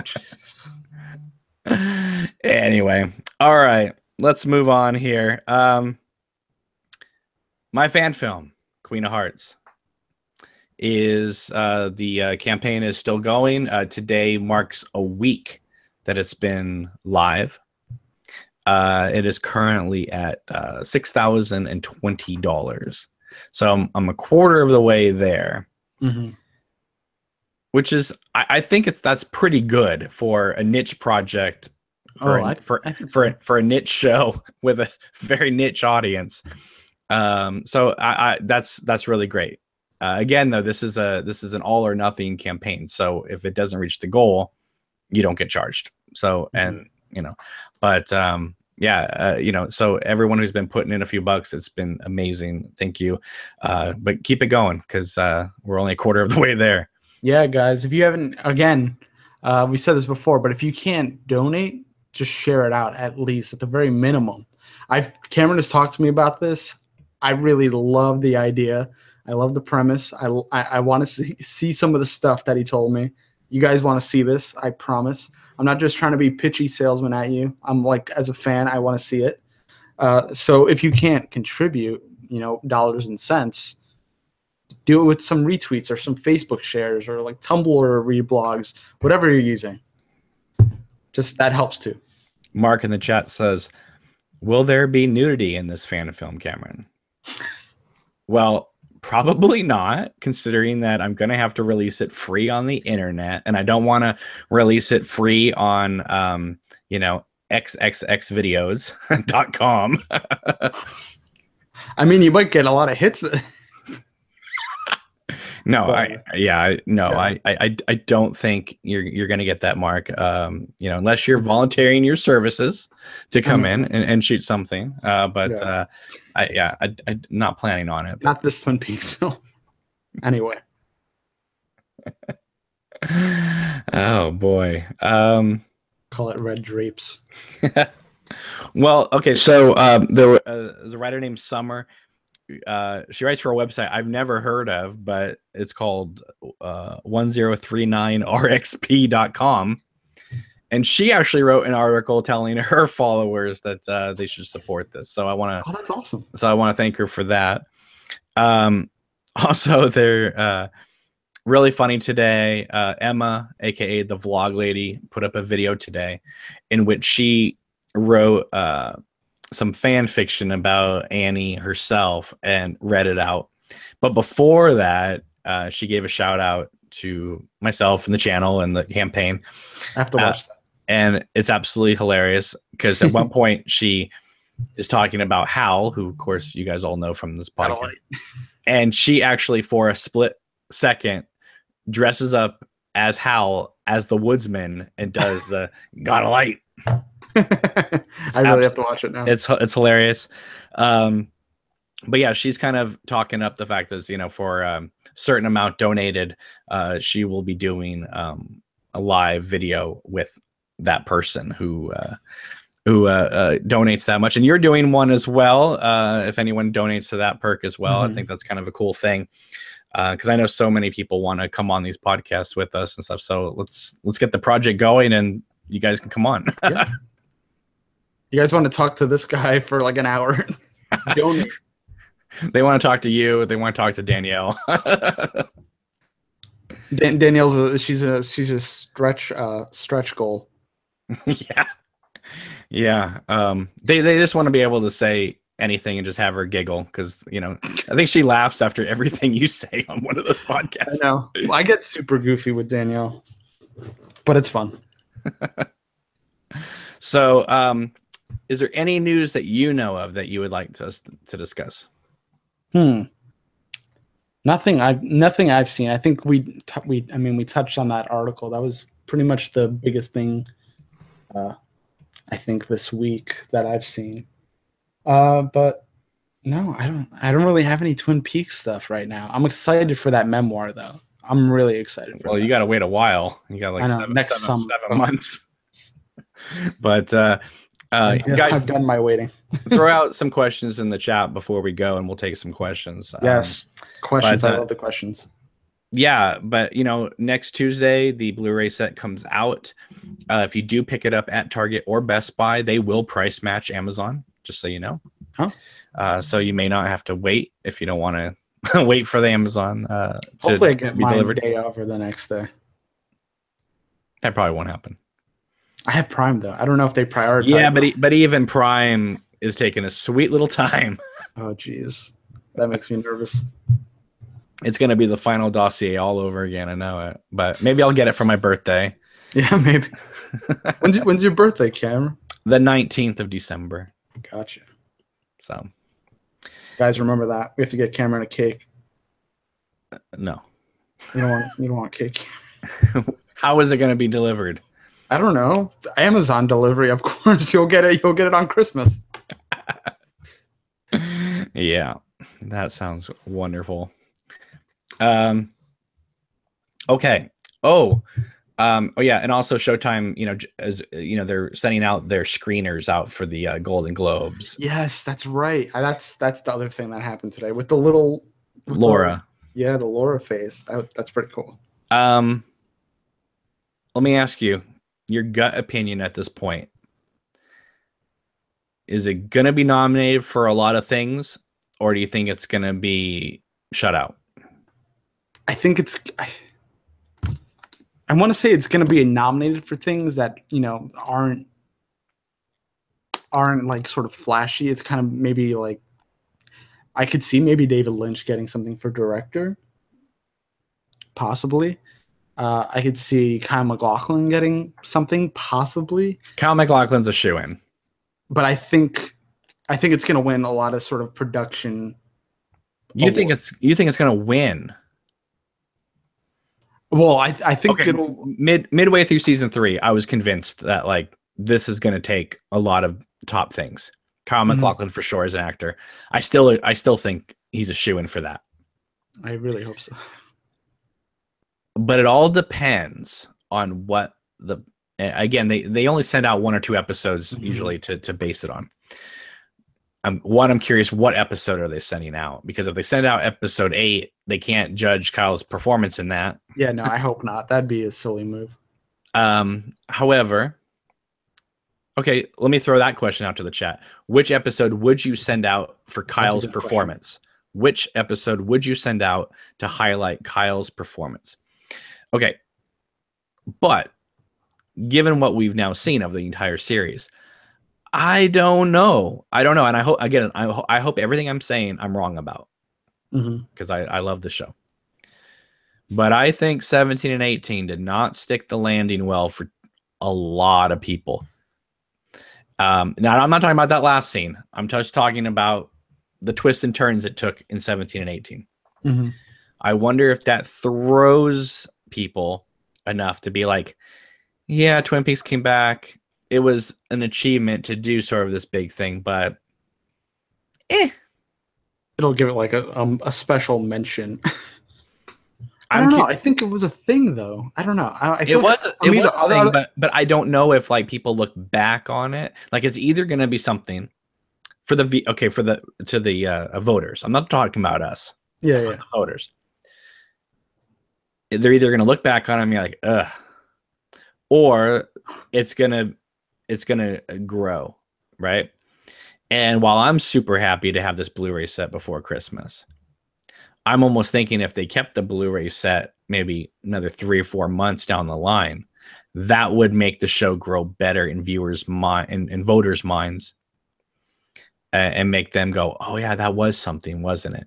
Jesus. Anyway, all right, let's move on here. My fan film, Queen of Hearts, is the campaign is still going. Today marks a week that it's been live. It is currently at $6,020. So I'm a quarter of the way there, which is I think that's pretty good for a niche project. For a niche show with a very niche audience. So that's really great. Again, though, this is an all or nothing campaign. So if it doesn't reach the goal, you don't get charged. So and but so everyone who's been putting in a few bucks, it's been amazing. Thank you. But keep it going because we're only a quarter of the way there. Yeah, guys, if you haven't, again, we said this before, but if you can't donate, just share it out at least at the very minimum. Cameron has talked to me about this. I really love the idea. I love the premise. I want to see some of the stuff that he told me. You guys want to see this, I promise. I'm not just trying to be pitchy salesman at you. I'm like, as a fan, I want to see it. So if you can't contribute, dollars and cents, do it with some retweets or some Facebook shares or like Tumblr or reblogs, whatever you're using. Just that helps too. Mark in the chat says, will there be nudity in this fan film, Cameron? Well, probably not, considering that I'm going to have to release it free on the internet, and I don't want to release it free on, xxxvideos.com. I mean, you might get a lot of hits. No, I don't think you're going to get that, Mark. Unless you're volunteering your services to come in and shoot something. I'm not planning on it. Not this Twin Peaks film. Anyway. Oh boy. Call it Red Drapes. Well, okay. So there was a writer named Summer. She writes for a website I've never heard of, but it's called 1039rxp.com. And she actually wrote an article telling her followers that they should support this. So I want to. Oh, that's awesome. So I want to thank her for that. Also, they're really funny today. Emma, aka the Vlog Lady, put up a video today in which she wrote some fan fiction about Annie herself and read it out. But before that, she gave a shout out to myself and the channel and the campaign. I have to watch that. And it's absolutely hilarious because at one point she is talking about Hal, who of course you guys all know from this podcast. And she actually, for a split second, dresses up as Hal as the woodsman and does the "Got a light." I really have to watch it now. It's hilarious. But yeah, she's kind of talking up the fact that, for a certain amount donated, she will be doing a live video with that person who donates that much. And you're doing one as well. If anyone donates to that perk as well, I think that's kind of a cool thing. Because I know so many people want to come on these podcasts with us and stuff. So let's get the project going, and you guys can come on. Yeah. You guys want to talk to this guy for like an hour? Donate. They want to talk to you. They want to talk to Danielle. Danielle's she's a stretch goal. Yeah. They just want to be able to say anything and just have her giggle because I think she laughs after everything you say on one of those podcasts. I know. Well, I get super goofy with Danielle, but it's fun. So, is there any news that you know of that you would like to discuss? Nothing I've seen. I think we touched on that article. That was pretty much the biggest thing I think this week that I've seen. But no, I don't really have any Twin Peaks stuff right now. I'm excited for that memoir though. I'm really excited for that. Well, you got to wait a while. You got like 7 months. But Guys, I've done my waiting. throw out some questions in the chat before we go, and we'll take some questions. Yes, questions. but, I love the questions. Yeah, but next Tuesday the Blu-ray set comes out. If you do pick it up at Target or Best Buy, they will price match Amazon, just so you know. Huh? So you may not have to wait if you don't want to wait for the Amazon Hopefully, I to get be mine delivered. day of or the next day. That probably won't happen. I have Prime though. I don't know if they prioritize. Yeah, but even Prime is taking a sweet little time. Oh, geez, that makes me nervous. It's going to be the final dossier all over again. I know it, but maybe I'll get it for my birthday. Yeah, maybe. When's your birthday, Cam? The 19th of December. Gotcha. So, guys, remember that we have to get Cameron a cake. No, you don't want cake. How is it going to be delivered? I don't know. Amazon delivery, of course. You'll get it. You'll get it on Christmas. Yeah, that sounds wonderful. Okay. Oh yeah, and also Showtime, as they're sending out their screeners out for the Golden Globes. Yes, that's right. That's the other thing that happened today with the little Laura. The Laura face. That's pretty cool. Let me ask you your gut opinion at this point. Is it going to be nominated for a lot of things, or do you think it's going to be shut out? I think I want to say it's going to be nominated for things that aren't like sort of flashy. It's kind of maybe like I could see maybe David Lynch getting something for director, possibly. I could see Kyle MacLachlan getting something, possibly. Kyle MacLachlan's a shoo-in, but I think it's going to win a lot of sort of production. You think it's going to win? Well, I think it'll midway through season 3. I was convinced that like this is going to take a lot of top things. Kyle MacLachlan for sure as an actor. I still think he's a shoo-in for that. I really hope so. But it all depends on what again they only send out 1 or 2 episodes usually to base it on. I'm curious, what episode are they sending out? Because if they send out episode 8, they can't judge Kyle's performance in that. Yeah, no, I hope not. That'd be a silly move. However, okay, let me throw that question out to the chat. Which episode would you send out for Kyle's performance? Question. Which episode would you send out to highlight Kyle's performance? Okay, but given what we've now seen of the entire series, I don't know, and I hope everything I'm saying I'm wrong about, because I love the show. But I think 17 and 18 did not stick the landing well for a lot of people. Now I'm not talking about that last scene. I'm just talking about the twists and turns it took in 17 and 18. I wonder if that throws people enough to be like, yeah, Twin Peaks came back. It was an achievement to do sort of this big thing, but it'll give it like a special mention. I don't know. I think it was a thing, though. I don't know. It was a thing, but I don't know if like people look back on it. Like it's either going to be something for the voters. I'm not talking about us. Yeah. The voters. They're either going to look back on it and be like, ugh, or it's gonna grow, right? And while I'm super happy to have this Blu-ray set before Christmas, I'm almost thinking if they kept the Blu-ray set maybe another 3 or 4 months down the line, that would make the show grow better in viewers' in voters' minds, and make them go, "Oh yeah, that was something, wasn't it?"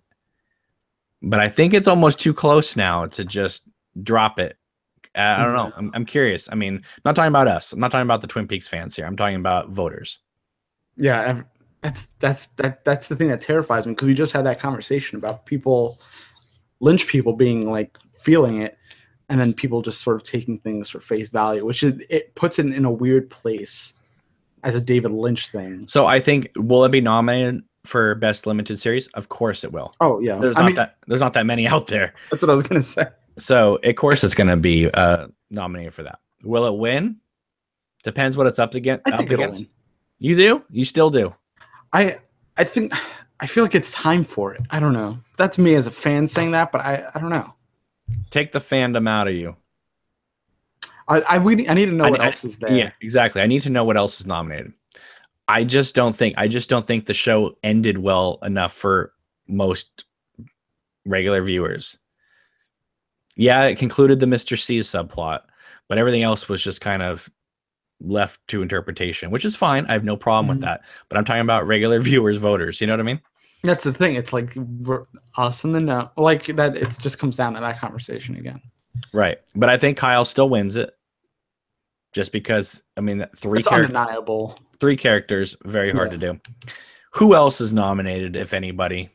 But I think it's almost too close now to just drop it. I don't know. I'm curious. I mean, I'm not talking about us. I'm not talking about the Twin Peaks fans here. I'm talking about voters. Yeah, that's the thing that terrifies me, because we just had that conversation about Lynch people being like feeling it, and then people just sort of taking things for face value, which it puts it in a weird place as a David Lynch thing. So I think, will it be nominated for Best Limited Series? Of course it will. Oh yeah, there's not that many out there. That's what I was gonna say. So, of course, it's going to be nominated for that. Will it win? Depends what it's up against. I think it'll win. You do? You still do? I think I feel like it's time for it. I don't know. That's me as a fan saying that, but I don't know. Take the fandom out of you. I need to know what else is there. Yeah, exactly. I need to know what else is nominated. I just don't think the show ended well enough for most regular viewers. Yeah, it concluded the Mr. C subplot, but everything else was just kind of left to interpretation, which is fine. I have no problem with that. But I'm talking about regular viewers, voters. You know what I mean? That's the thing. It's like we're us in the know. Like that. It just comes down to that conversation again. Right. But I think Kyle still wins it. Just because, I mean, It's undeniable. 3 characters, very hard to do. Who else is nominated, if anybody?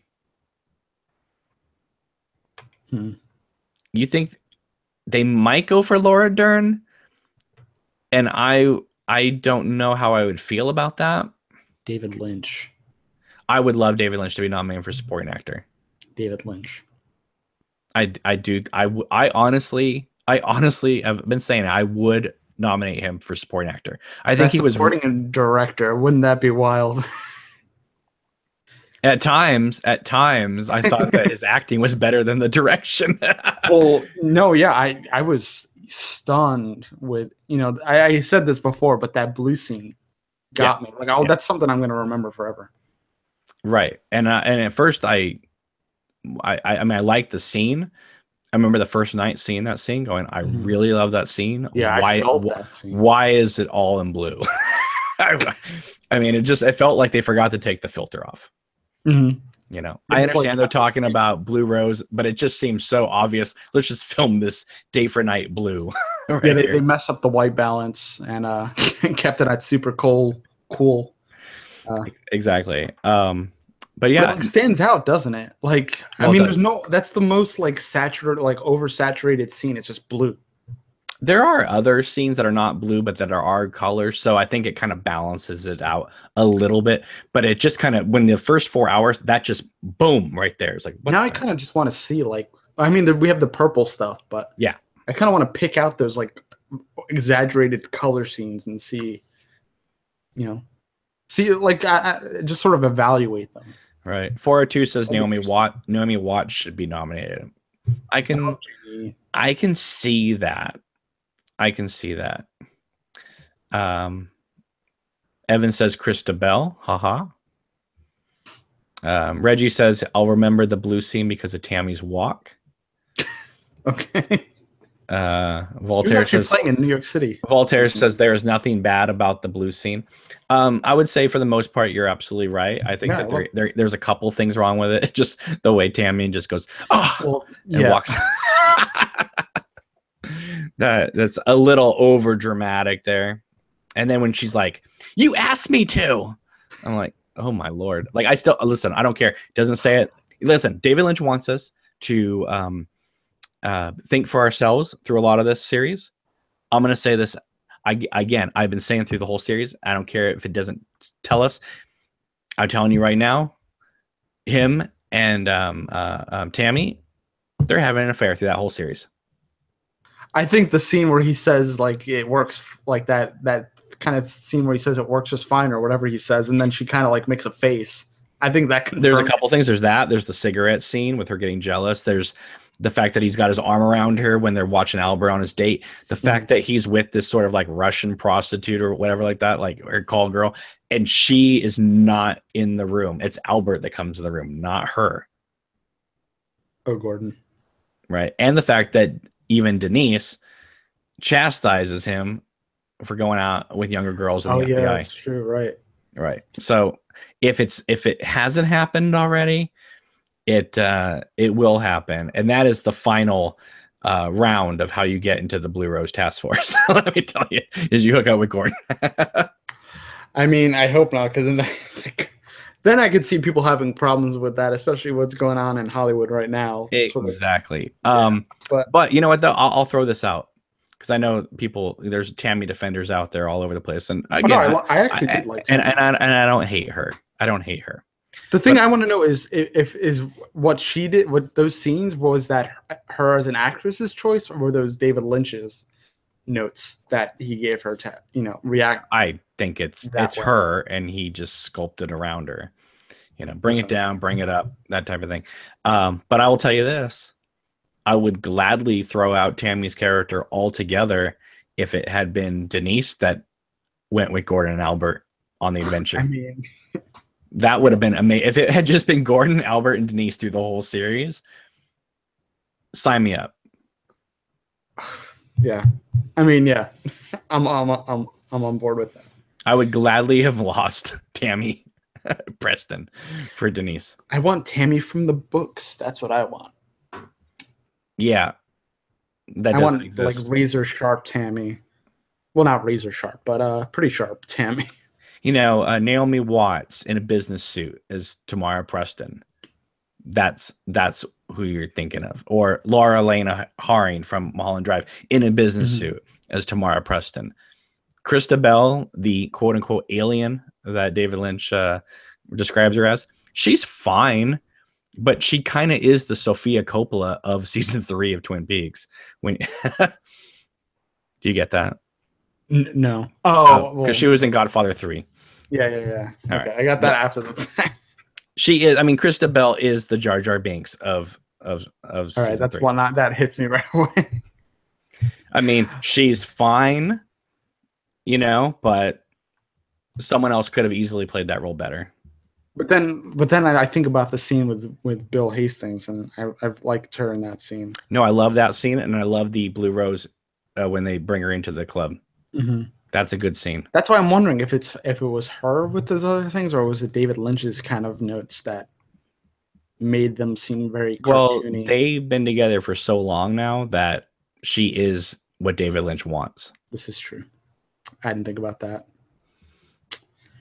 You think they might go for Laura Dern? And I don't know how I would feel about that. David Lynch. I would love David Lynch to be nominated for supporting actor. David Lynch. I do. I honestly have been saying I would nominate him for supporting actor. I think he was supporting a director. Wouldn't that be wild? At times, I thought that his acting was better than the direction. Well, no, yeah, I was stunned with, I said this before, but that blue scene got me. Like, that's something I'm going to remember forever. Right, and at first I mean, I liked the scene. I remember the first night seeing that scene, going, I really love that scene. Yeah, I felt that scene. Why is it all in blue? I mean, it felt like they forgot to take the filter off. I understand they're talking about blue rose, but it just seems so obvious. Let's just film this day for night blue. They messed up the white balance and kept it at super cool. Exactly. But yeah, it stands out, doesn't it? Like, I mean, that's the most like saturated, like oversaturated scene. It's just blue. There are other scenes that are not blue, but that are colors. So I think it kind of balances it out a little bit. But it just kind of, when the first 4 hours, that just boom right there. It's like, now I kind of just want to see, like, I mean, we have the purple stuff, but yeah, I kind of want to pick out those like exaggerated color scenes and see, like, just sort of evaluate them. Right. 402 says Naomi Watts should be nominated. I can see that. Evan says Krista Bell. Haha. Reggie says, I'll remember the blue scene because of Tammy's walk. Okay. Voltaire says playing in New York City. Voltaire says there is nothing bad about the blue scene. I would say for the most part, you're absolutely right. I think that there's a couple things wrong with it. Just the way Tammy just goes, and walks. That's a little over dramatic there. And then when she's like, you asked me to, I'm like, oh my Lord. Like, I still listen, I don't care. Doesn't say it. Listen, David Lynch wants us to think for ourselves through a lot of this series. I'm going to say this again. I've been saying through the whole series. I don't care if it doesn't tell us. I'm telling you right now, him and Tammy, they're having an affair through that whole series. I think the scene where he says like it works, like that kind of scene where he says it works just fine or whatever he says, and then she kind of like makes a face. I think that there's a couple things. There's the cigarette scene with her getting jealous. There's the fact that he's got his arm around her when they're watching Albert on his date. The fact that he's with this sort of like Russian prostitute or whatever like that, like her call girl, and she is not in the room. It's Albert that comes to the room, not her. Oh, Gordon. Right. And the fact that even Denise chastises him for going out with younger girls in the FBI. Yeah, that's true. Right. So if it hasn't happened already, it will happen, and that is the final round of how you get into the Blue Rose Task Force. Let me tell you, is you hook up with Gordon. I mean, I hope not, because then I could see people having problems with that, especially what's going on in Hollywood right now. Exactly. But you know what, though? I'll throw this out because I know there's Tammy defenders out there all over the place, and again, I actually did like Tammy. and I don't hate her. The thing I want to know is what she did, what those scenes, was that her as an actress's choice, or were those David Lynch's? notes that he gave her to, react I think it's that way. her, and he just sculpted around her. Bring it down, bring it up, that type of thing. But I will tell you this: I would gladly throw out Tammy's character altogether if it had been Denise that went with Gordon and Albert on the adventure. I mean, that would have been amazing. If it had just been Gordon, Albert, and Denise through the whole series, sign me up. Yeah, I mean, yeah, I'm on board with that. I would gladly have lost Tammy Preston for Denise. I want Tammy from the books. That's what I want. Yeah, that I doesn't want exist. like razor sharp Tammy. Well, not razor sharp, but pretty sharp Tammy. Naomi Watts in a business suit as Tamara Preston. That's who you're thinking of. Or Laura Elena Haring from Mulholland Drive in a business suit as Tamara Preston. Christabel, the quote-unquote alien that David Lynch describes her as, she's fine, but she kind of is the Sofia Coppola of season 3 of Twin Peaks. Do you get that? No. Because she was in Godfather 3. Yeah. Okay, right. I got that after the fact. She is. I mean, Christabel is the Jar Jar Binks of. All right, that's 3. One that hits me right away. I mean, she's fine, but someone else could have easily played that role better. But then I think about the scene with Bill Hastings, and I've liked her in that scene. No, I love that scene, and I love the Blue Rose when they bring her into the club. Mm-hmm. That's a good scene. That's why I'm wondering if it was her with those other things, or was it David Lynch's kind of notes that made them seem very cartoony? Well, they've been together for so long now that she is what David Lynch wants. This is true. I didn't think about that.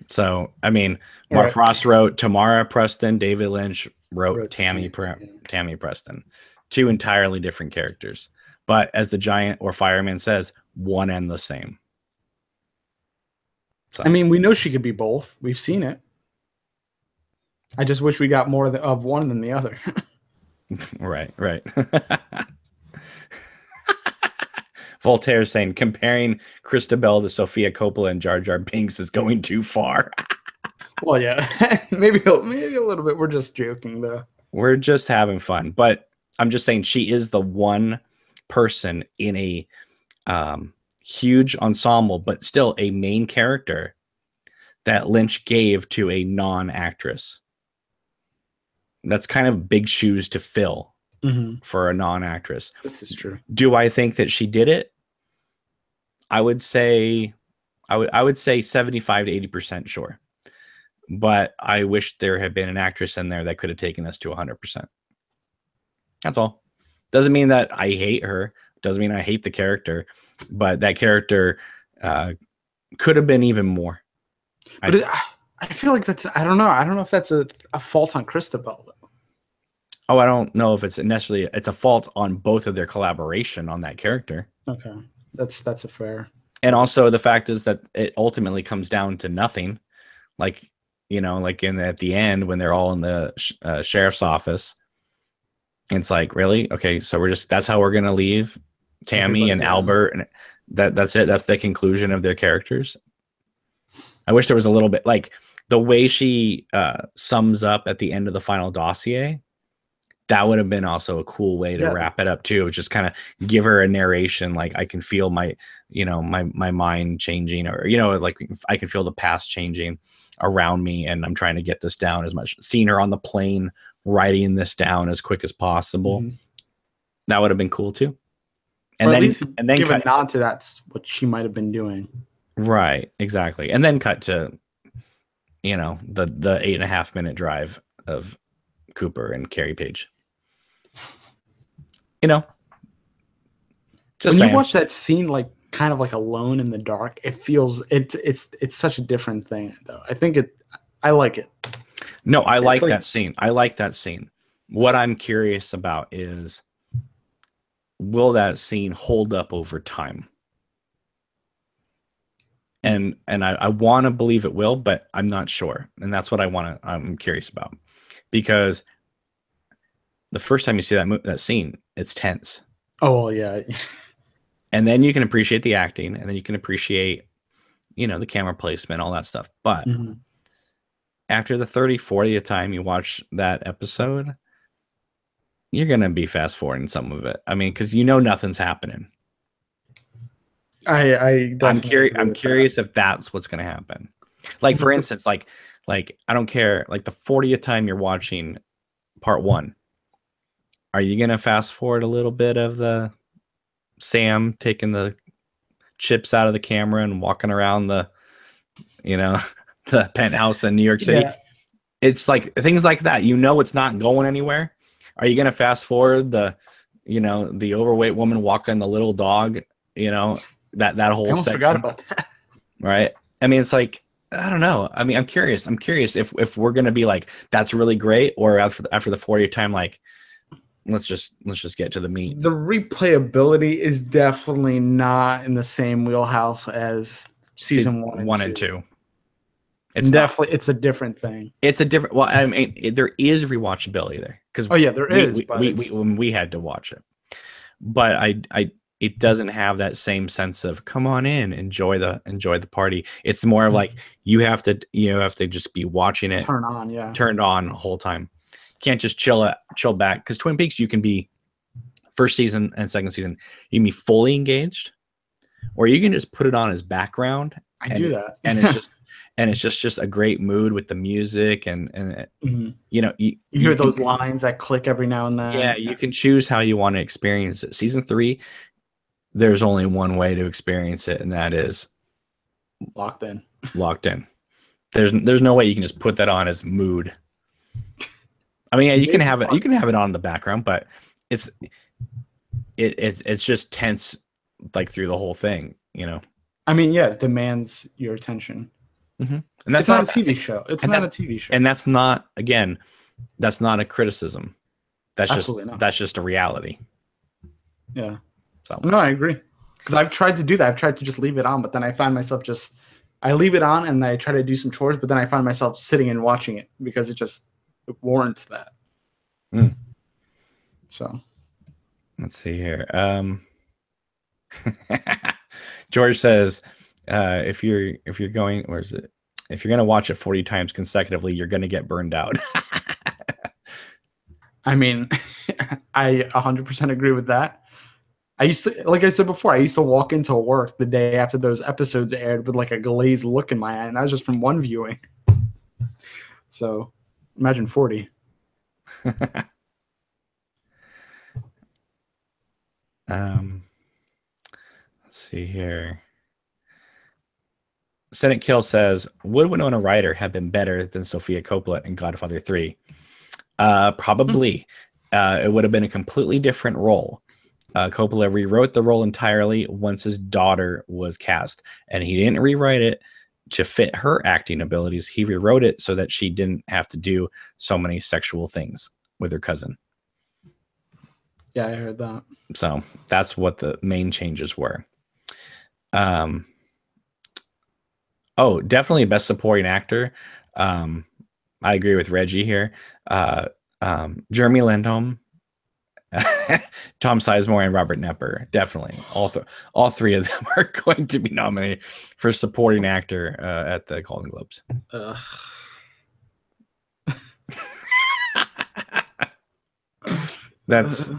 So, I mean, Mark Frost wrote Tamara Preston, David Lynch wrote Tammy Preston. 2 entirely different characters. But as the giant or fireman says, one and the same. So. I mean, we know she could be both. We've seen it. I just wish we got more of one than the other. Right. Voltaire's saying comparing Christabel to Sofia Coppola and Jar Jar Binks is going too far. Well, yeah, maybe a little bit. We're just joking, though. We're just having fun, but I'm just saying she is the one person in a huge ensemble, but still a main character that Lynch gave to a non-actress. That's kind of big shoes to fill for a non-actress. This is true. Do I think that she did it? I would say 75 to 80% sure. But I wish there had been an actress in there that could have taken us to 100%. That's all. Doesn't mean that I hate her. Doesn't mean I hate the character. But that character could have been even more. But I feel like that's, I don't know. I don't know if that's a fault on Christabel, though. Oh, I don't know if it's necessarily, it's a fault on both of their collaboration on that character. Okay. That's a fair. And also the fact is that it ultimately comes down to nothing. Like, at the end when they're all in the sheriff's office, it's like, really? Okay, so that's how we're going to leave Tammy and Albert. And that's it. That's the conclusion of their characters. I wish there was a little bit, like the way she sums up at the end of the final dossier. That would have been also a cool way to wrap it up too. Just kind of give her a narration. Like I can feel my mind changing, or, like I can feel the past changing around me. And I'm trying to get this down as much, seeing her on the plane, writing this down as quick as possible. Mm-hmm. That would have been cool too. And then give a nod to that's what she might've been doing. Right. Exactly. And then cut to, the 8.5 minute drive of Cooper and Carrie Page. Just when you watch that scene, like kind of like alone in the dark, it feels it's such a different thing, though. I like it. No, I like that scene. I like that scene. What I'm curious about is, will that scene hold up over time? And I want to believe it will, but I'm not sure. And that's what I'm curious about, because the first time you see that scene, it's tense. Oh, well, yeah. And then you can appreciate the acting, and then you can appreciate, the camera placement, all that stuff. But Mhm. after the 30th, 40th time you watch that episode, you're going to be fast forwarding some of it. I mean, because nothing's happening. I I'm definitely curious. agree I'm with curious if that's what's going to happen. Like, for that. instance, like I don't care. Like the 40th time you're watching part one, are you going to fast forward a little bit of the Sam taking the chips out of the camera and walking around you know, the penthouse in New York City? Yeah, It's like things like that. It's not going anywhere. Are you going to fast forward the overweight woman walking the little dog? That I whole almost forgot section, about that. right? I mean, it's like, I don't know. I mean, I'm curious. I'm curious if we're going to be like, that's really great, or after the 40th time, like, let's just get to the meat. The replayability is definitely not in the same wheelhouse as season Season one and one and two. two. It's not. Definitely, it's a different thing. It's a different. Well, I mean, there is rewatchability there because Oh yeah, there we is, we, but we we it's when we had to watch it, but it doesn't have that same sense of come on in, enjoy the party. It's more of like you have to just be watching it turn on. Yeah, turned on the whole time. Can't just chill back, because Twin Peaks, you can be first season and second season, you can be fully engaged, or you can just put it on as background, I and do it that. and it's just a great mood with the music, and Mhm. you know you, You you hear can those lines that click every now and yeah, then. you can choose how you want to experience it. Season 3, there's only one way to experience it, and that is Locked in. locked in. There's no way you can just put that on as mood. I mean, yeah, you can Maybe have it. You can have it on in the background, but it's it's just tense, like through the whole thing. I mean, yeah, it demands your attention. And that's It's not a not TV show. It's and not a that's TV show. and that's not, again, that's not a criticism. That's just Absolutely not. that's just a reality. Yeah. So No, I agree. Because I've tried to do that. I've tried to just leave it on, but then I find myself I leave it on and I try to do some chores, but then I find myself sitting and watching it because it warrants that. mm, So let's see here. George says, if you're going, where is it? If you're gonna watch it 40 times consecutively, you're gonna get burned out. I mean, I 100% agree with that. I used to, like I said before, I used to walk into work the day after those episodes aired with like a glazed look in my eye, and that was just from one viewing. So imagine 40. Let's see here. Senate Kill says, would Winona Ryder have been better than Sofia Coppola in Godfather 3? Probably. It would have been a completely different role. Coppola rewrote the role entirely once his daughter was cast, and he didn't rewrite it to fit her acting abilities. He rewrote it so that she didn't have to do so many sexual things with her cousin. Yeah, I heard that. So that's what the main changes were. Definitely best supporting actor. I agree with Reggie here. Jeremy Lindholm, Tom Sizemore, and Robert Knepper. Definitely, all three of them are going to be nominated for supporting actor at the Golden Globes. That's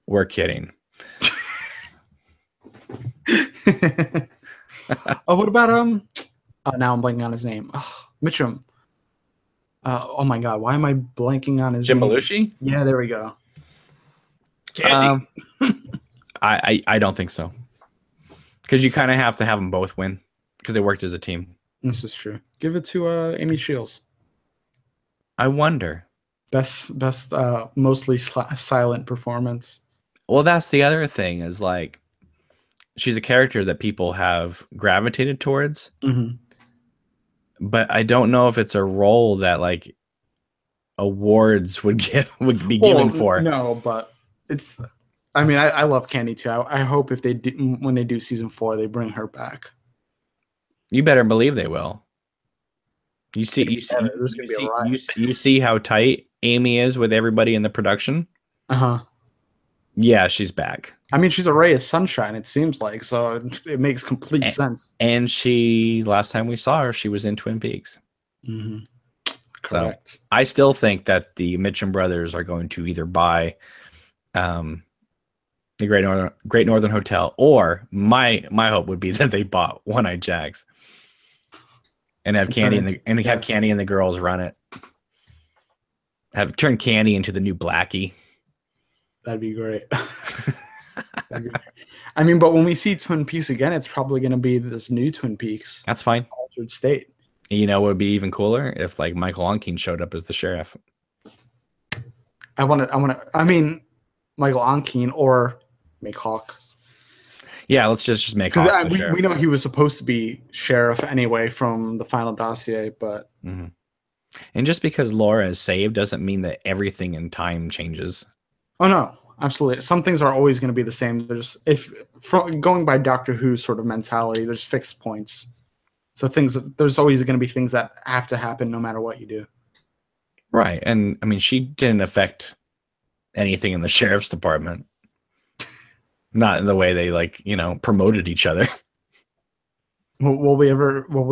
we're kidding. Oh, what about now I'm blanking on his name. Oh, Mitchum. Oh my god, why am I blanking on his Jim name? Belushi? Yeah, there we go. I don't think so, because you kind of have to have them both win because they worked as a team. This is true. Give it to Amy Shields. I wonder. Best mostly silent performance. Well, that's the other thing, is like, she's a character that people have gravitated towards, but I don't know if it's a role that like awards would be given for. No, but it's. I mean, I love Candy too. I hope if they do, when they do season 4, they bring her back. You better believe they will. You see There's gonna be a riot. you see how tight Amy is with everybody in the production. Uh-huh. Yeah, she's back. I mean, she's a ray of sunshine, it seems like, so it makes complete And, sense. and she, last time we saw her, she was in Twin Peaks. Mm-hmm. So Correct. I still think that the Mitchum brothers are going to either buy the Great Northern Hotel, or my hope would be that they bought One Eyed Jacks and have Candy have Candy and the girls run it. Have turn Candy into the new Blackie. That'd be great. I mean, but when we see Twin Peaks again, it's probably going to be this new Twin Peaks. That's fine. Altered state. You know, it would be even cooler if like Michael Onkine showed up as the sheriff. I mean, Michael Onkine or make Hawk. Yeah, let's just make Hawk the sheriff. We know he was supposed to be sheriff anyway from the final dossier, but and just because Laura is saved doesn't mean that everything in time changes. Oh no, absolutely. Some things are always going to be the same. Going by Doctor Who sort of mentality, there's fixed points. So there's always going to be things that have to happen no matter what you do. Right, and I mean, she didn't affect anything in the sheriff's department. Not in the way they promoted each other. Will we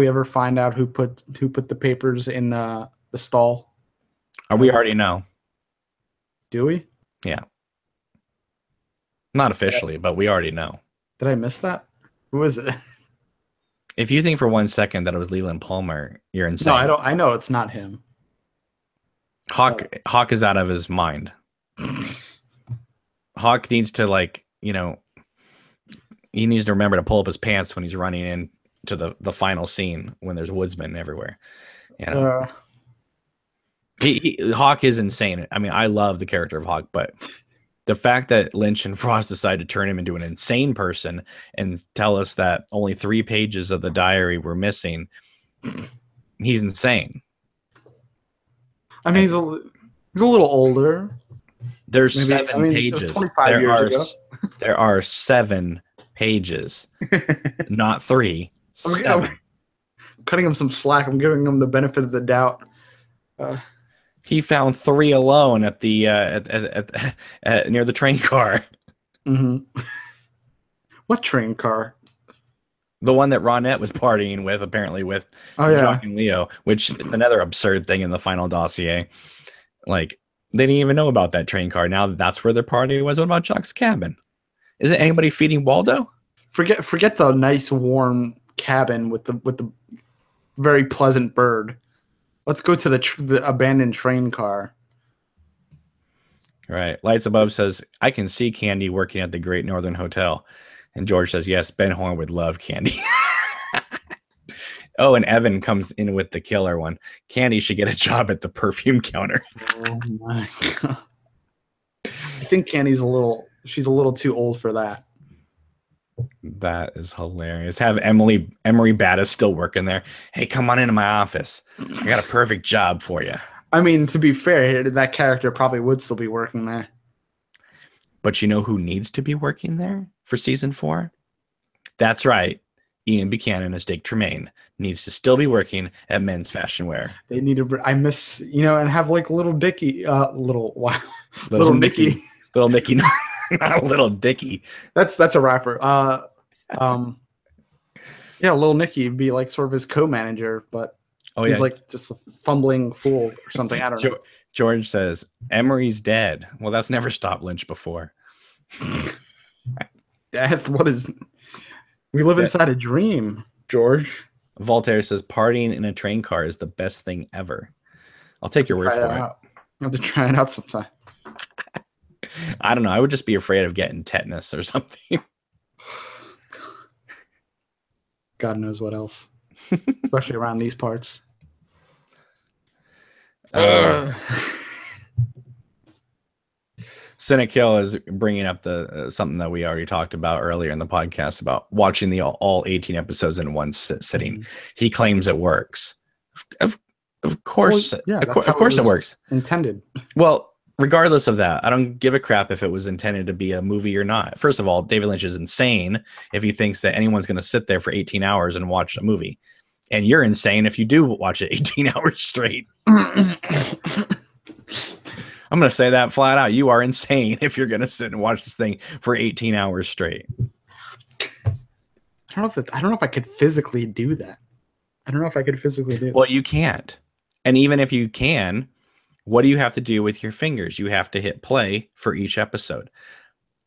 ever find out who put the papers in the stall? We already know. Do we? Yeah. Not officially, but we already know. Did I miss that? Who is it? If you think for 1 second that it was Leland Palmer, you're insane. No, I don't. I know it's not him. Hawk is out of his mind. Hawk needs to he needs to remember to pull up his pants when he's running into the final scene when there's woodsmen everywhere. You know, Hawk is insane. I mean, I love the character of Hawk, but the fact that Lynch and Frost decided to turn him into an insane person and tell us that only 3 pages of the diary were missing, he's insane. I mean, he's a little older. There's 7 pages. It was 25 years ago. There are 7 pages, not 3. 7. I'm cutting him some slack. I'm giving him the benefit of the doubt. He found 3 alone at the near the train car. Mm-hmm. What train car? The one that Ronette was partying with, apparently with Jacques and Leo, which is another absurd thing in the final dossier. Like, they didn't even know about that train car. Now that's where their party was. What about Jacques' cabin? Isn't anybody feeding Waldo? Forget the nice warm cabin with the very pleasant bird. Let's go to the abandoned train car. Right. Lights Above says, I can see Candy working at the Great Northern Hotel. And George says, yes, Ben Horn would love Candy. Oh, and Evan comes in with the killer one. Candy should get a job at the perfume counter. Oh my God. I think Candy's she's a little too old for that. That is hilarious. Have Emery Battis still working there. Hey, come on into my office. I got a perfect job for you. I mean, to be fair, that character probably would still be working there. But you know who needs to be working there for season 4? That's right. Ian Buchanan as Dick Tremaine needs to still be working at Men's Fashion Wear. They need to. I miss, and have like little Nicky. Little Nicky. Little Nicky. Not Little Dicky. That's a rapper. Yeah, Little Nicky would be like sort of his co-manager, but he's like just a fumbling fool or something. I don't know. George says Emery's dead. Well, that's never stopped Lynch before. We live inside a dream, George. Voltaire says partying in a train car is the best thing ever. I'll take your word for it. I have to try it out sometime. I don't know. I would just be afraid of getting tetanus or something. God knows what else, especially around these parts. Cynic Hill is bringing up the something that we already talked about earlier in the podcast about watching all 18 episodes in one sitting. Mm-hmm. He claims it works. Of course, of course it works. Intended. Well, regardless of that, I don't give a crap if it was intended to be a movie or not. First of all, David Lynch is insane if he thinks that anyone's going to sit there for 18 hours and watch a movie. And you're insane if you do watch it 18 hours straight. I'm going to say that flat out. You are insane if you're going to sit and watch this thing for 18 hours straight. I don't know if I could physically do that. Well, you can't. And even if you can, what do you have to do with your fingers? You have to hit play for each episode.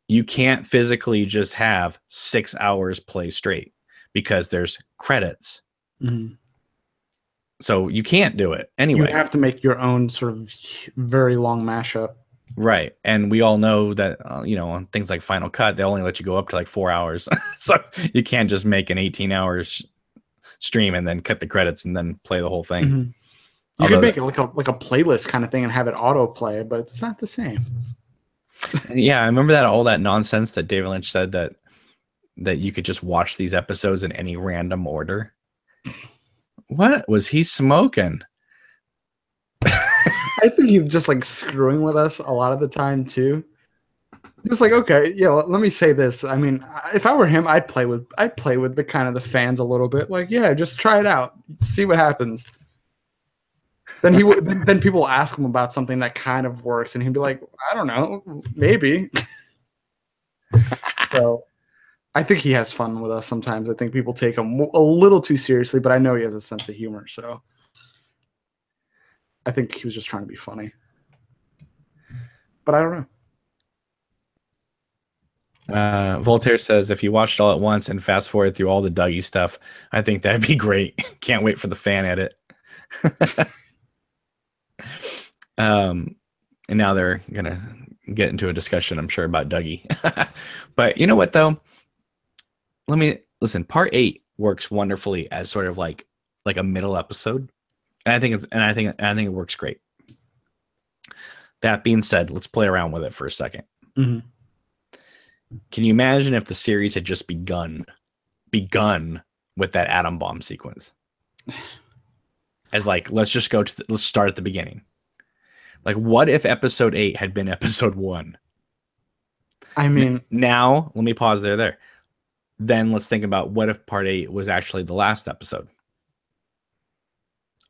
You can't physically just have 6 hours play straight because there's credits. Mm-hmm. So you can't do it anyway. You have to make your own sort of very long mashup. Right. And we all know that, on things like Final Cut, they only let you go up to like 4 hours. So you can't just make an 18-hour stream and then cut the credits and then play the whole thing. Mm-hmm. You could make it like a playlist kind of thing and have it autoplay, but it's not the same. Yeah, I remember all that nonsense that David Lynch said that you could just watch these episodes in any random order. What was he smoking? I think he's just like screwing with us a lot of the time too. Just like, okay, yeah, let me say this. I mean, if I were him, I'd play with the kind of the fans a little bit. Like, yeah, just try it out, see what happens. Then he would. Then people ask him about something that kind of works, and he'd be like, I don't know, maybe. So, I think he has fun with us sometimes. I think people take him a little too seriously, but I know he has a sense of humor. So, I think he was just trying to be funny. But I don't know. Voltaire says, if you watched all at once and fast forward through all the Dougie stuff, I think that'd be great. Can't wait for the fan edit. And now they're going to get into a discussion, I'm sure, about Dougie. But you know what, though? Listen, part 8 works wonderfully as sort of like a middle episode. And I think it works great. That being said, let's play around with it for a second. Mm-hmm. Can you imagine if the series had just begun with that atom bomb sequence? As like, let's start at the beginning. Like, what if episode 8 had been episode 1? I mean, now let me pause there. Then let's think about what if part 8 was actually the last episode.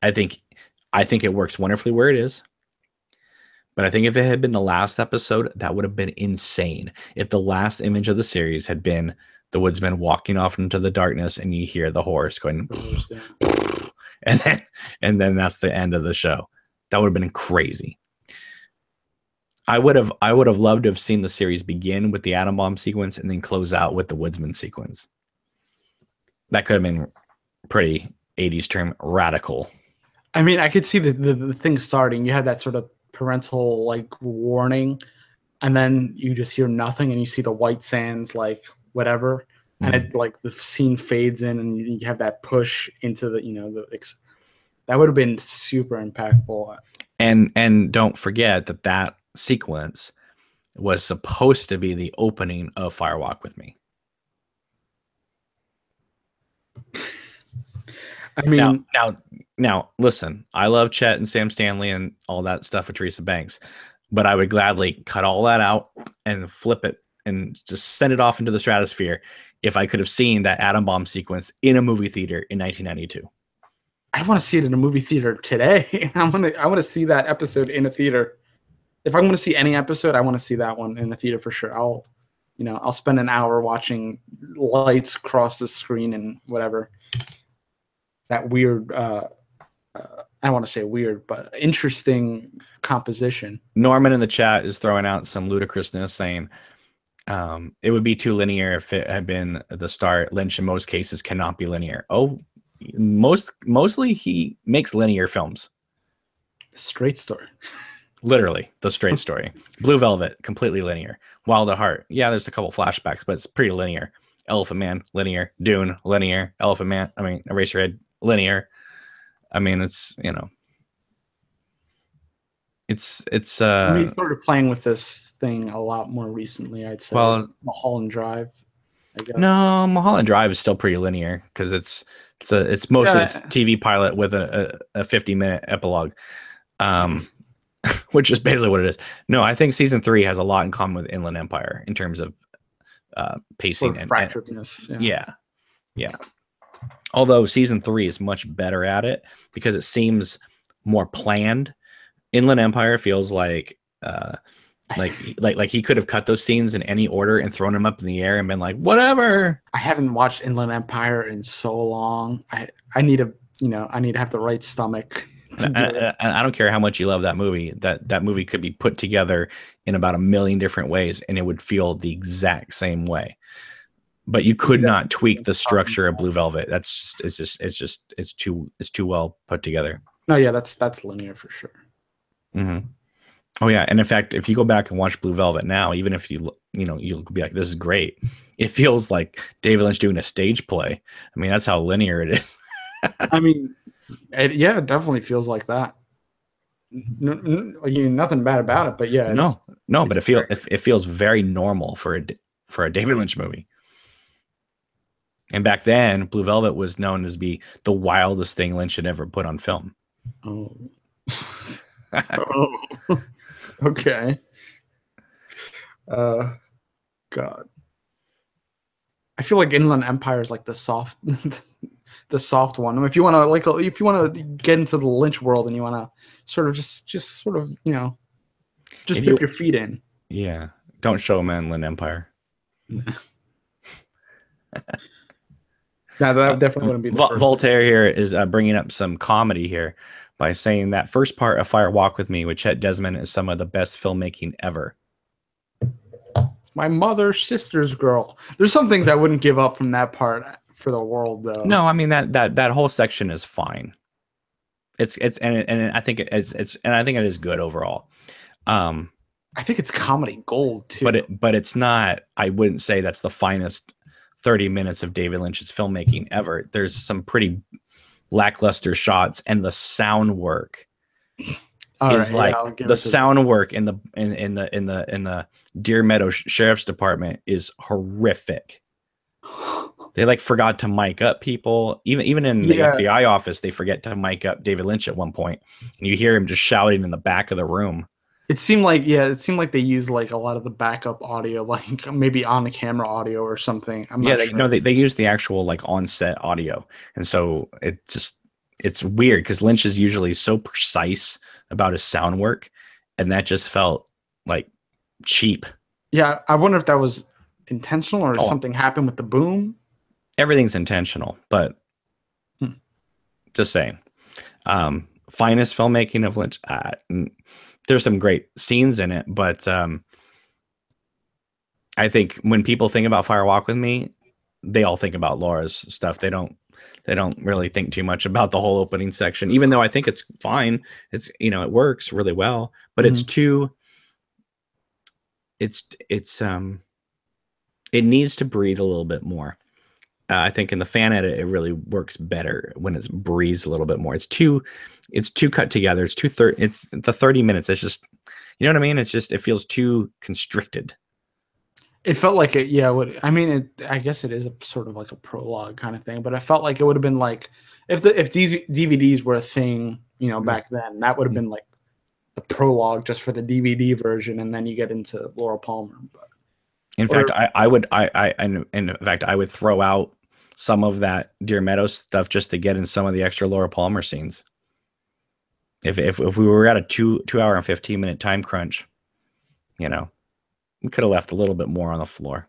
I think it works wonderfully where it is. But I think if it had been the last episode, that would have been insane. If the last image of the series had been the woodsman walking off into the darkness and you hear the horse going, and then that's the end of the show. That would have been crazy. I would have loved to have seen the series begin with the atom bomb sequence and then close out with the woodsman sequence. That could have been pretty 80s term radical. I mean, I could see the thing starting. You had that sort of parental like warning, and then you just hear nothing, and you see the white sands like whatever, and it like the scene fades in, and you have that push into the that would have been super impactful. And don't forget that sequence was supposed to be the opening of Fire Walk with Me. I mean, now, listen, I love Chet and Sam Stanley and all that stuff with Teresa Banks, but I would gladly cut all that out and flip it and just send it off into the stratosphere if I could have seen that atom bomb sequence in a movie theater in 1992. I want to see it in a movie theater today. I want to see that episode in a theater. If I'm going to see any episode, I want to see that one in the theater for sure. I'll spend an hour watching lights cross the screen and whatever. That weird, I don't want to say weird, but interesting composition. Norman in the chat is throwing out some ludicrousness, saying it would be too linear if it had been the start. Lynch in most cases cannot be linear. Oh, mostly he makes linear films. Straight story. Literally, the straight story. Blue Velvet, completely linear. Wild at Heart, yeah, there's a couple flashbacks, but it's pretty linear. Elephant Man, linear. Dune, linear. Eraserhead, linear. I mean, it's it's he started playing with this thing a lot more recently, I'd say. Well, Mulholland Drive, I guess. No, Mulholland Drive is still pretty linear because it's mostly a TV pilot with a 50-minute epilogue, which is basically what it is. No, I think season 3 has a lot in common with Inland Empire in terms of pacing and fracturedness. Yeah. Although season 3 is much better at it because it seems more planned. Inland Empire feels like Uh, like he could have cut those scenes in any order and thrown them up in the air and been like, whatever. I haven't watched Inland Empire in so long. I need to, I need to have the right stomach to do it. I don't care how much you love that movie. That movie could be put together in about a million different ways, and it would feel the exact same way. But you could not tweak the structure of Blue Velvet. That's it's too well put together. No, yeah, that's linear for sure. Mm-hmm. Oh yeah, and in fact, if you go back and watch Blue Velvet now, even if you'll be like, this is great. It feels like David Lynch doing a stage play. I mean, that's how linear it is. I mean, it definitely feels like that. Nothing bad about it, but yeah, but it feels very normal for a David Lynch movie. And back then, Blue Velvet was known as be the wildest thing Lynch had ever put on film. Oh. Oh. Okay. God. I feel like Inland Empire is like the soft the soft one. I mean, if you want to get into the Lynch world and you want to sort of just dip your feet in. Yeah. Don't show them Inland Empire. No, that definitely wouldn't be the first Voltaire here is bringing up some comedy here by saying that first part of Fire Walk with Me with Chet Desmond is some of the best filmmaking ever. It's my mother's sister's girl. There's some things I wouldn't give up from that part for the world, though. No, I mean that whole section is fine. I think it is good overall. I think it's comedy gold too. But it's not. I wouldn't say that's the finest 30 minutes of David Lynch's filmmaking ever. There's some pretty lackluster shots, and the sound work the sound work in the Deer Meadow Sheriff's Department is horrific. They like forgot to mic up people. Even in the FBI office, they forget to mic up David Lynch at one point, and you hear him just shouting in the back of the room. It seemed like they used like a lot of the backup audio, like maybe on the camera audio or something. I'm not sure. They use the actual like on set audio, and so it's weird because Lynch is usually so precise about his sound work, and that just felt like cheap. Yeah, I wonder if that was intentional or something happened with the boom. Everything's intentional, but just saying. Finest filmmaking of Lynch. There's some great scenes in it, but I think when people think about Fire Walk with Me, they all think about Laura's stuff. They don't really think too much about the whole opening section, even though I think it's fine. It's it works really well, but it's too. It needs to breathe a little bit more. I think in the fan edit, it really works better when it's breathes a little bit more. It's too cut together. It's the 30 minutes. It's just, you know what I mean? It's just, it feels too constricted. It felt like it. Yeah. I mean, I guess it is a sort of like a prologue kind of thing, but I felt like it would have been like, if these DVDs were a thing, back then, that would have been like the prologue just for the DVD version. And then you get into Laura Palmer. But in fact, I would throw out some of that Deer Meadows stuff just to get in some of the extra Laura Palmer scenes. If we were at a 2 hour and 15-minute time crunch, we could have left a little bit more on the floor,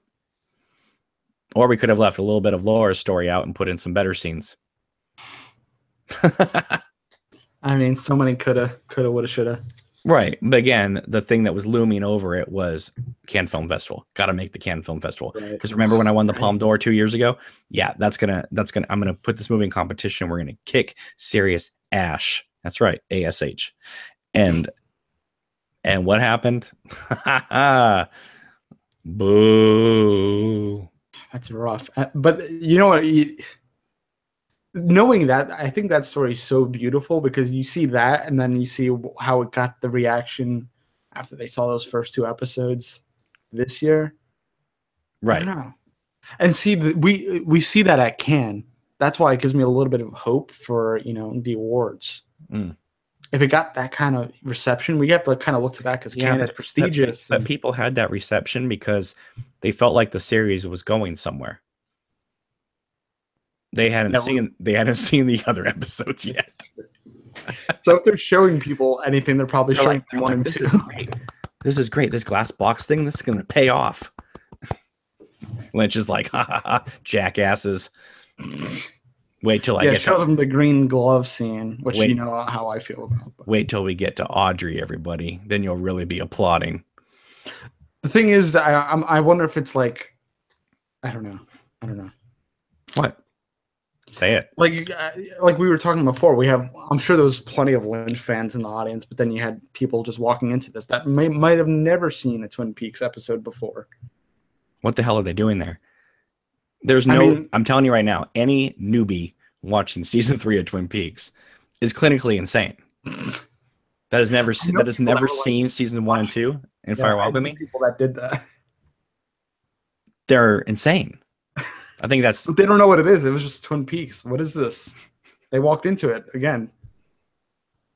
or we could have left a little bit of Laura's story out and put in some better scenes. I mean, so many coulda, woulda, shoulda. Right, but again, the thing that was looming over it was Cannes Film Festival. Got to make the Cannes Film Festival, because remember when I won the Palme d'Or 2 years ago? Yeah, I'm gonna put this movie in competition. We're gonna kick serious ash. That's right, ASH. And what happened? Boo. That's rough. But you know what? Knowing that, I think that story is so beautiful because you see that, and then you see how it got the reaction after they saw those first 2 episodes this year. Right. I don't know. And see, we see that at Cannes. That's why it gives me a little bit of hope for the awards. If it got that kind of reception, we have to kind of look to that because Cannes is prestigious. But people had that reception because they felt like the series was going somewhere. They hadn't seen the other episodes yet. So if they're showing people anything, they're probably showing 1 and 2. Great. This is great. This glass box thing, this is going to pay off. Lynch is like, ha ha ha, jackasses. Wait till I get show to them the green glove scene, which wait, you know how I feel about. But wait till we get to Audrey, everybody. Then you'll really be applauding. the thing is that I wonder if it's like, I don't know. What? Say it. Like we were talking before, I'm sure there was plenty of Lynch fans in the audience, but then you had people just walking into this that might have never seen a Twin Peaks episode before. What the hell are they doing there? I'm telling you right now, any newbie watching season 3 of Twin Peaks is clinically insane. That has never seen season 1 and 2 in Fire Walk With Me. People that did that, they're insane. I think that's. But they don't know what it is. It was just Twin Peaks. What is this? They walked into it again.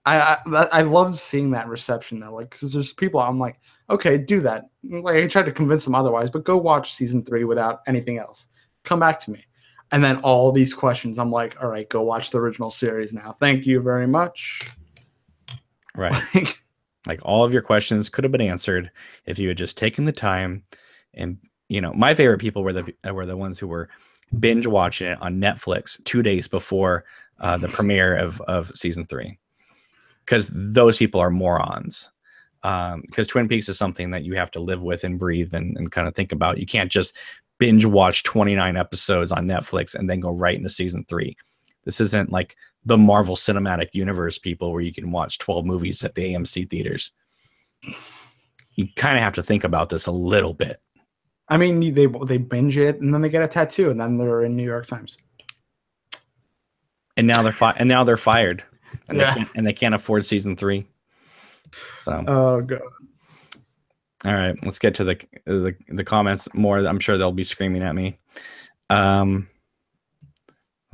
I love seeing that reception though. Like, because there's people I'm like, okay, do that. Like, I tried to convince them otherwise, but go watch season 3 without anything else. Come back to me. And then all these questions, I'm like, all right, go watch the original series now. Thank you very much. Right. Like all of your questions could have been answered if you had just taken the time. And my favorite people were the ones who were binge watching it on Netflix 2 days before the premiere of season 3, because those people are morons. Because Twin Peaks is something that you have to live with and breathe and kind of think about. You can't just binge watch 29 episodes on Netflix and then go right into season 3. This isn't like the Marvel Cinematic Universe people where you can watch 12 movies at the AMC theaters. You kind of have to think about this a little bit. I mean, they binge it and then they get a tattoo and then they're in New York Times. And now they're fired, and they can't afford season 3. So. Oh god. All right, let's get to the comments more. I'm sure they'll be screaming at me. Let's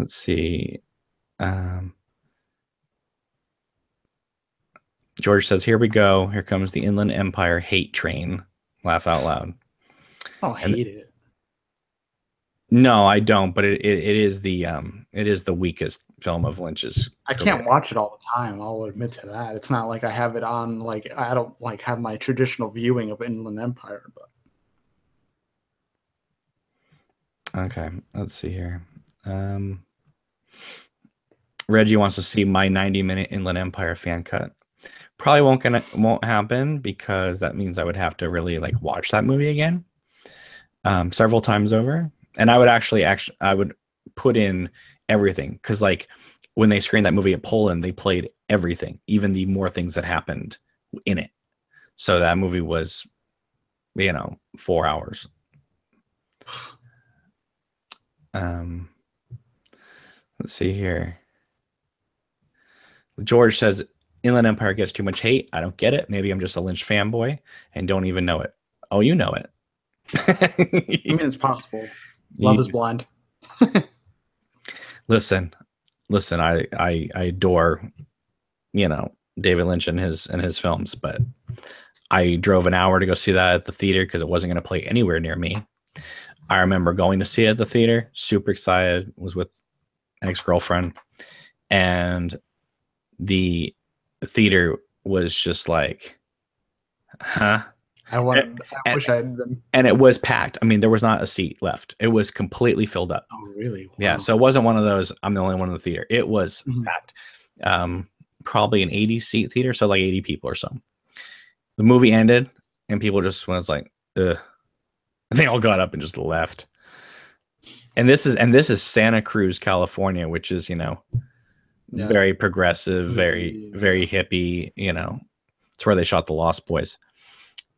see. George says, "Here we go. Here comes the Inland Empire hate train." Laugh out loud. I don't hate it. No, I don't. But it is the weakest film of Lynch's. I can't watch it all the time. I'll admit to that. It's not like I have it on. Like, I don't like have my traditional viewing of Inland Empire. But okay, let's see here. Reggie wants to see my 90-minute Inland Empire fan cut. Probably won't happen, because that means I would have to really like watch that movie again several times over. And I would actually I would put in everything, because like when they screened that movie at Poland, they played everything, even the more things that happened in it. So that movie was, 4 hours. Let's see here. George says Inland Empire gets too much hate. I don't get it. Maybe I'm just a Lynch fanboy and don't even know it. Oh, you know it. I mean, it's possible. Love is blind. Listen. I adore, David Lynch and his films, but I drove an hour to go see that at the theater because it wasn't going to play anywhere near me. I remember going to see it at the theater, super excited, was with an ex-girlfriend, and the theater was just like, huh? I wish I had been. And it was packed. I mean, there was not a seat left. It was completely filled up. Oh, really? Wow. Yeah. So it wasn't one of those, I'm the only one in the theater. It was packed. Probably an 80-seat theater, so like 80 people or so. The movie ended, and people just was like, ugh. And they all got up and just left. And this is Santa Cruz, California, which is, very progressive, very, very hippie, it's where they shot The Lost Boys.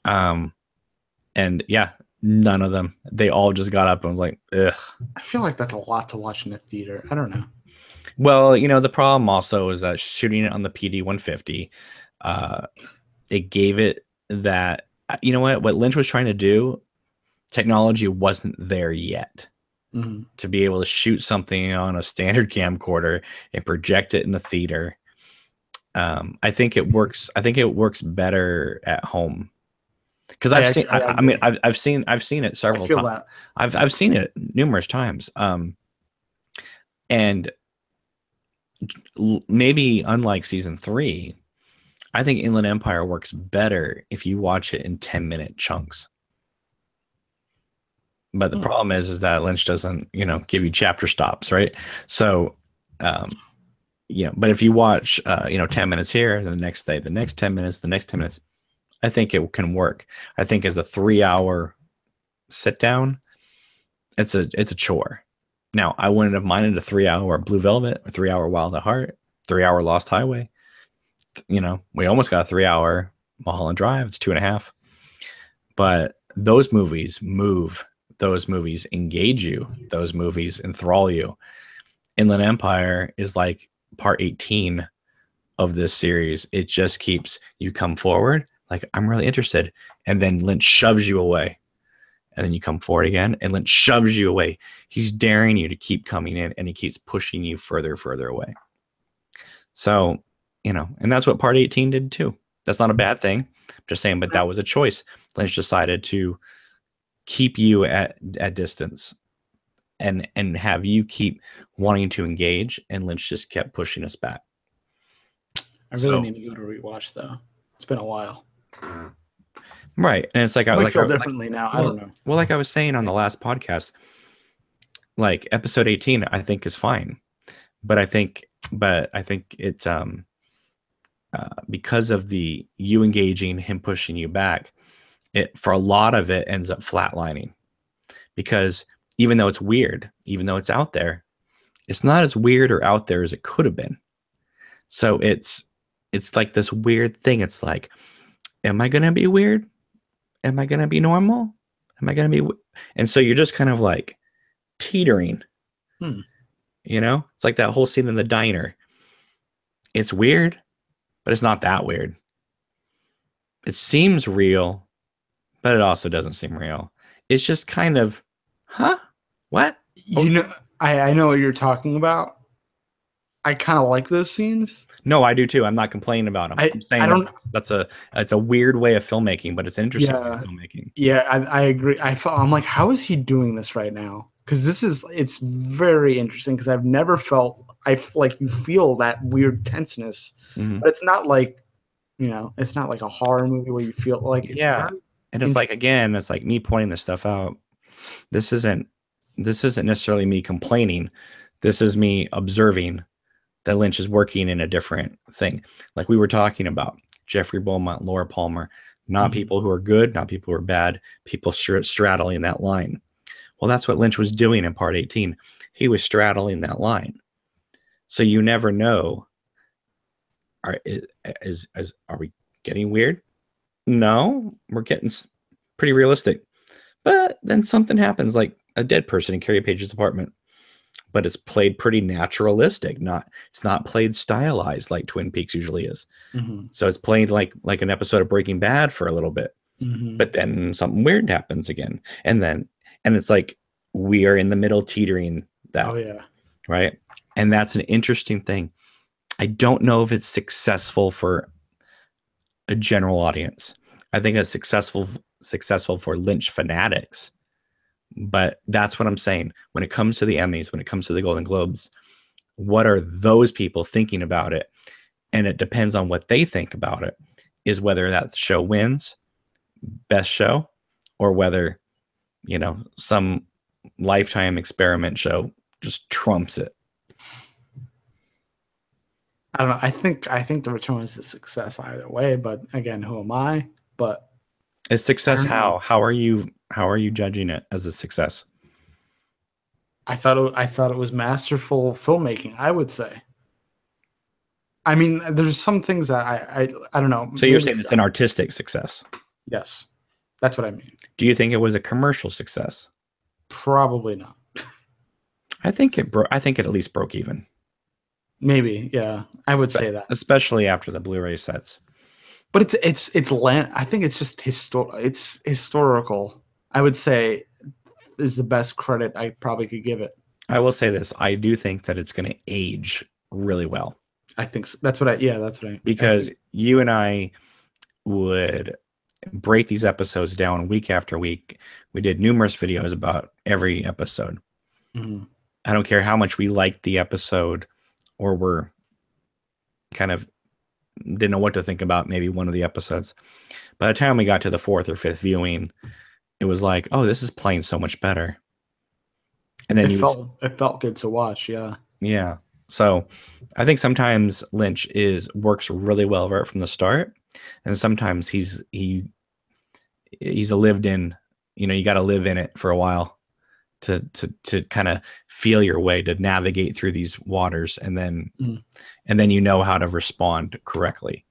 And yeah, none of them, they all just got up and was like, ugh. I feel like that's a lot to watch in the theater. I don't know. Well, the problem also is that shooting it on the PD-150, it gave it that, what Lynch was trying to do, technology wasn't there yet. To be able to shoot something on a standard camcorder and project it in the theater. I think it works better at home. Because I've seen it several times. I've seen it numerous times. And maybe unlike season 3, I think Inland Empire works better if you watch it in 10-minute chunks. But the problem is that Lynch doesn't, give you chapter stops, right? So, um, but if you watch, 10 minutes here, the next day, the next 10 minutes, the next 10 minutes, I think it can work. I think as a 3-hour sit down, it's a chore. Now, I wouldn't have minded a 3-hour Blue Velvet, a 3-hour Wild at Heart, 3-hour Lost Highway. We almost got a 3-hour Mulholland Drive. It's 2.5. But those movies move. Those movies engage you. Those movies enthrall you. Inland Empire is like part 18 of this series. It just keeps, you come forward, like, I'm really interested. And then Lynch shoves you away. And then you come forward again, and Lynch shoves you away. He's daring you to keep coming in, and he keeps pushing you further away. So, and that's what part 18 did too. That's not a bad thing. I'm just saying, but that was a choice. Lynch decided to keep you at distance and have you keep wanting to engage, and Lynch just kept pushing us back. I really need to go to rewatch though. It's been a while. Right. And it's like I feel differently now. I don't know. Well, like I was saying on the last podcast, like episode 18 I think is fine. But I think it's because of the you engaging, him pushing you back, it for a lot of it ends up flatlining. Because even though it's weird, even though it's out there, it's not as weird or out there as it could have been. So it's like this weird thing. It's like, am I gonna be weird? Am I gonna be normal? Am I gonna be? And so you're just kind of like teetering. It's like that whole scene in the diner. It's weird, but it's not that weird. It seems real, but it also doesn't seem real. It's just kind of, huh? What? I know what you're talking about. I kind of like those scenes. No, I do too. I'm not complaining about them. I'm saying it's a weird way of filmmaking, but it's an interesting way of filmmaking. Yeah, I agree. I'm like, how is he doing this right now? Because it's very interesting because I've never felt, like you feel that weird tenseness, but it's not like, it's not like a horror movie where you feel like it's and it's like, again, it's like me pointing this stuff out. This isn't necessarily me complaining. This is me observing that Lynch is working in a different thing. Like we were talking about Jeffrey Beaumont, Laura Palmer, not people who are good, not people who are bad, people straddling that line. Well, that's what Lynch was doing in part 18. He was straddling that line. So you never know. Are we getting weird? No, we're getting pretty realistic. But then something happens, like a dead person in Carrie Page's apartment. But it's played pretty naturalistic. It's not played stylized like Twin Peaks usually is. So it's played like an episode of Breaking Bad for a little bit. But then something weird happens again. And it's like we are in the middle teetering that. Oh yeah. Right. And that's an interesting thing. I don't know if it's successful for a general audience. I think it's successful for Lynch fanatics. But that's what I'm saying. When it comes to the Emmys, when it comes to the Golden Globes, what are those people thinking about it? And it depends on what they think about it, is whether that show wins best show or whether, some Lifetime experiment show just trumps it. I don't know. I think The Return is a success either way, but again, who am I? But is success how? How are you judging it as a success? I thought it was masterful filmmaking, I would say. I mean, there's some things that I don't know. So you're saying it's an artistic success? Yes. That's what I mean. Do you think it was a commercial success? Probably not. I think it at least broke even. Maybe, yeah. I would say that. Especially after the Blu-ray sets. But it's land. I think it's just it's historical. I would say is the best credit I probably could give it. I will say this. I do think that it's going to age really well. I think so. That's what I because you and I would break these episodes down week after week. We did numerous videos about every episode. I don't care how much we liked the episode or were kind of didn't know what to think about maybe one of the episodes. By the time we got to the fourth or fifth viewing, it was like, oh, this is playing so much better. And then it felt good to watch. Yeah. Yeah. So I think sometimes Lynch works really well right from the start, and sometimes he's a lived in, you got to live in it for a while to kind of feel your way, to navigate through these waters, and then you know how to respond correctly.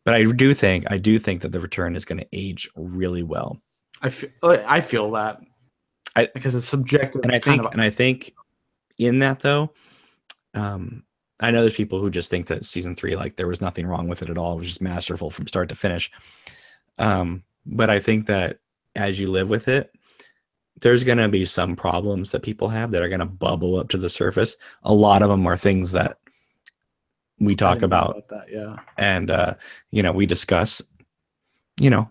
But I do think that The Return is going to age really well. I feel that because it's subjective, and I think in that though, I know there's people who just think that season 3, like, there was nothing wrong with it at all. It was just masterful from start to finish. But I think that as you live with it, there's going to be some problems that people have that are going to bubble up to the surface. A lot of them are things that we talk about that, yeah. And, we discuss,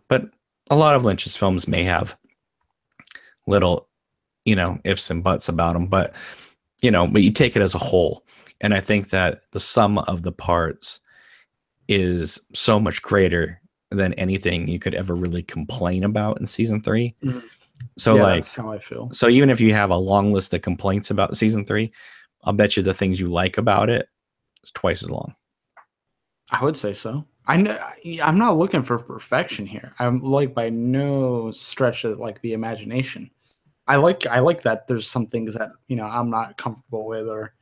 but a lot of Lynch's films may have little, ifs and buts about them, but you take it as a whole. And I think that the sum of the parts is so much greater than anything you could ever really complain about in season 3. Mm-hmm. So that's how I feel. So even if you have a long list of complaints about season 3, I'll bet you the things you like about it is twice as long. I would say so. I'm not looking for perfection here. I'm like by no stretch of like the imagination. I like that there's some things that I'm not comfortable with, or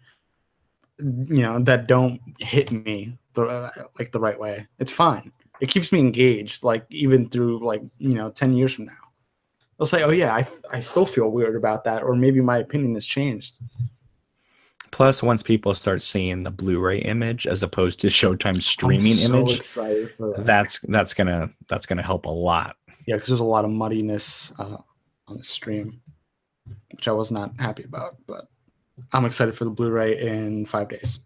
that don't hit me the right way. It's fine. It keeps me engaged, like even through 10 years from now. They'll say, oh yeah, I still feel weird about that, or maybe my opinion has changed. Plus, once people start seeing the Blu-ray image as opposed to Showtime streaming image, excited for that. that's gonna help a lot. Yeah, because there's a lot of muddiness on the stream, which I was not happy about. But I'm excited for the Blu-ray in 5 days,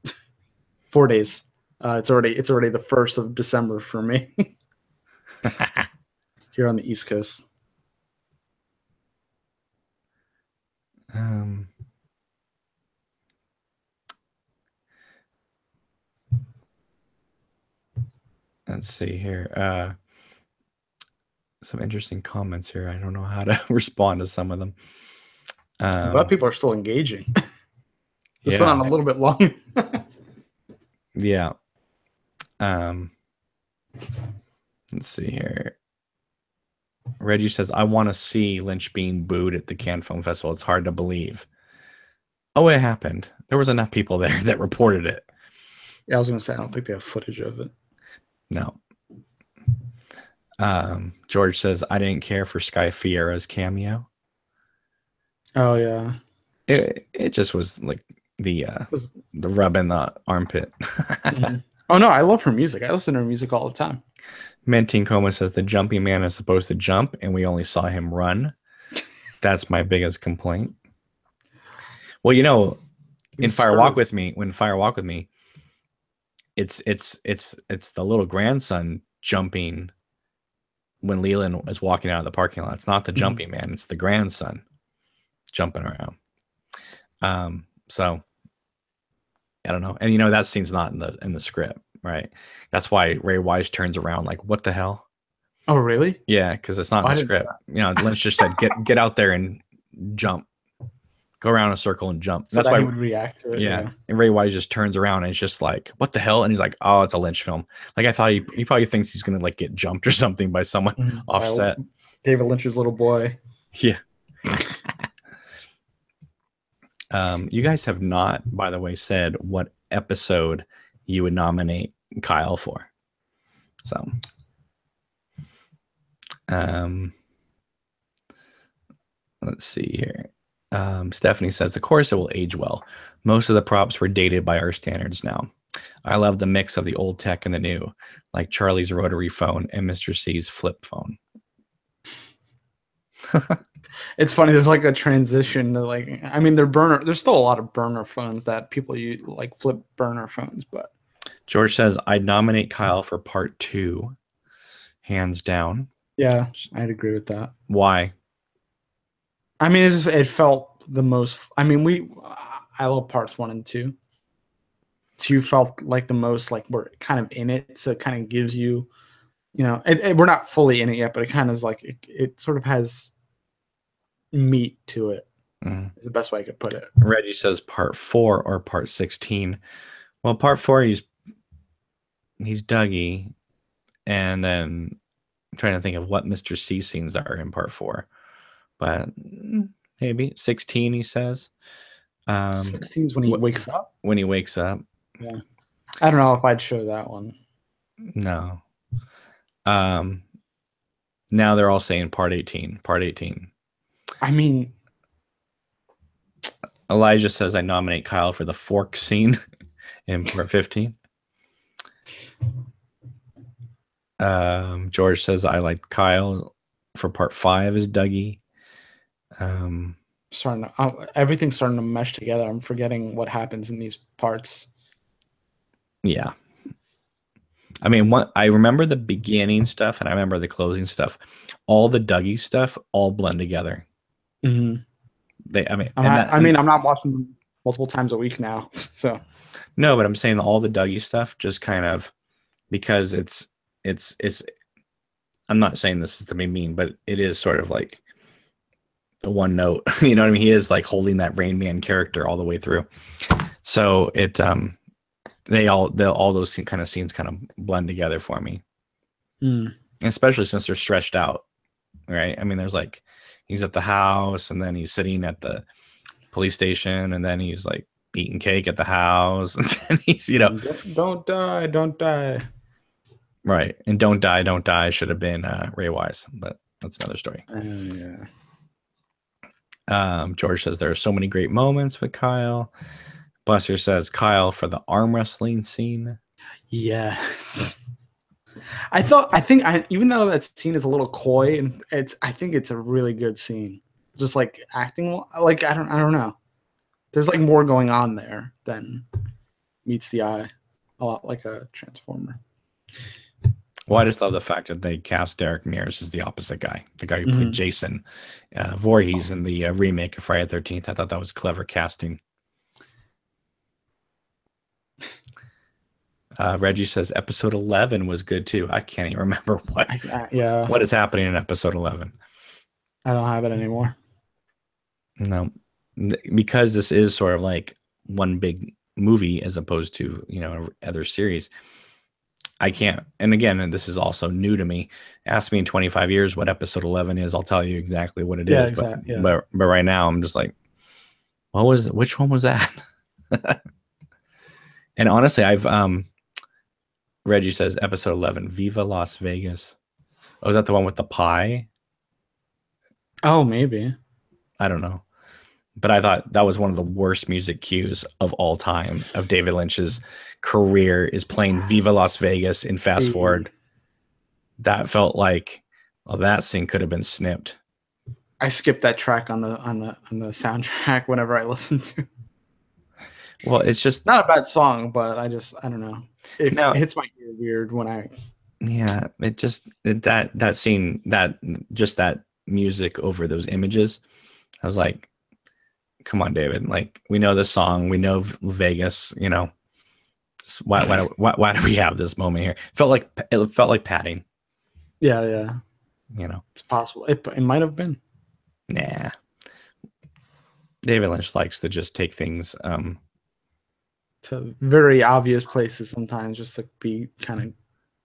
4 days. It's already the 1st of December for me here on the East Coast. Let's see here. Some interesting comments here. I don't know how to respond to some of them. A lot of people are still engaging. This went on a little bit long. Yeah. Let's see here. Reggie says, I want to see Lynch being booed at the Cannes Film Festival. It's hard to believe. Oh, it happened. There was enough people there that reported it. Yeah, I was going to say, I don't think they have footage of it. No. George says, I didn't care for Sky Fiera's cameo. Oh, yeah. It just was like the rub in the armpit. Mm-hmm. Oh, no, I love her music. I listen to her music all the time. Mentine Coma says the jumping man is supposed to jump, and we only saw him run. That's my biggest complaint. Well, in Fire Walk with Me, it's the little grandson jumping when Leland is walking out of the parking lot. It's not the jumping man; it's the grandson jumping around. So I don't know, and that scene's not in the script, right? That's why Ray Wise turns around like, "What the hell?" Oh, really? Yeah, because it's not in the script. Lynch just said, "Get out there and jump." Go around a circle and jump. So that's why he would react to it. Yeah. And Ray Wise just turns around and it's just like, what the hell? And he's like, oh, it's a Lynch film. Like, I thought he probably thinks he's going to like get jumped or something by someone offset. David Lynch's little boy. Yeah. You guys have not, by the way, said what episode you would nominate Kyle for. So, let's see here. Stephanie says, of course it will age well. Most of the props were dated by our standards now. I love the mix of the old tech and the new, like Charlie's rotary phone and Mr. C's flip phone. It's funny. There's like a transition to there's still a lot of burner phones that people use, like flip burner phones. But George says, I'd nominate Kyle for part 2, hands down. Yeah, I'd agree with that. Why? I mean, it felt the most. I mean, I love parts 1 and 2. two felt like the most like we're kind of in it, so it kind of gives you, we're not fully in it yet, but it kind of is like it sort of has meat to it. Is the best way I could put it. Reggie says part 4 or part 16. Well, part 4 he's Dougie, and then I'm trying to think of what Mr. C scenes are in part 4, but maybe 16. He says 16 is when he wakes up. When he wakes up. Yeah, I don't know if I'd show that one. No. Now they're all saying part 18. Part 18. I mean, Elijah says I nominate Kyle for the fork scene in part 15. George says I like Kyle for part 5 as Dougie. Everything's starting to mesh together. I'm forgetting what happens in these parts. Yeah. I mean, I remember the beginning stuff and I remember the closing stuff. All the Dougie stuff all blend together. Mm-hmm. I'm not watching them multiple times a week now. So no, but I'm saying all the Dougie stuff just kind of, because it's I'm not saying this is to be mean, but it is sort of like the one note. You know what I mean? He is like holding that Rain Man character all the way through. So it all those kind of scenes kind of blend together for me. Especially since they're stretched out, right? I mean, there's like he's at the house, and then he's sitting at the police station, and then he's like eating cake at the house, and then he's don't die, right? And don't die should have been Ray Wise, but that's another story. George says there are so many great moments with Kyle. Buster says Kyle for the arm wrestling scene. Yes. Even though that scene is a little coy, and I think it's a really good scene. Just like acting, like I don't know. There's like more going on there than meets the eye. A lot like a Transformer. Well, I just love the fact that they cast Derek Mears as the opposite guy, the guy who played Jason Voorhees in the remake of Friday the 13th. I thought that was clever casting. Reggie says episode 11 was good too. I can't even remember what is happening in episode 11. I don't have it anymore. No, because this is sort of like one big movie as opposed to other series. I can't. And again, this is also new to me. Ask me in 25 years what episode 11 is. I'll tell you exactly what it is. Exactly. But right now, I'm just like, which one was that? And honestly, I've Reggie says episode 11, Viva Las Vegas. Oh, is that the one with the pie? Oh, maybe. I don't know. But I thought that was one of the worst music cues of all time of David Lynch's career, is playing Viva Las Vegas in fast forward. That felt like, well, that scene could have been snipped. I skipped that track on the soundtrack whenever I listen to. Well, it's just not a bad song, but I don't know. It hits my ear weird when I. Yeah, that scene, that music over those images, I was like, come on, David. Like, we know this song, we know Vegas. Why do we have this moment here? It felt like padding. Yeah. It's possible. It might have been. Nah. David Lynch likes to just take things to very obvious places sometimes, just to be kind of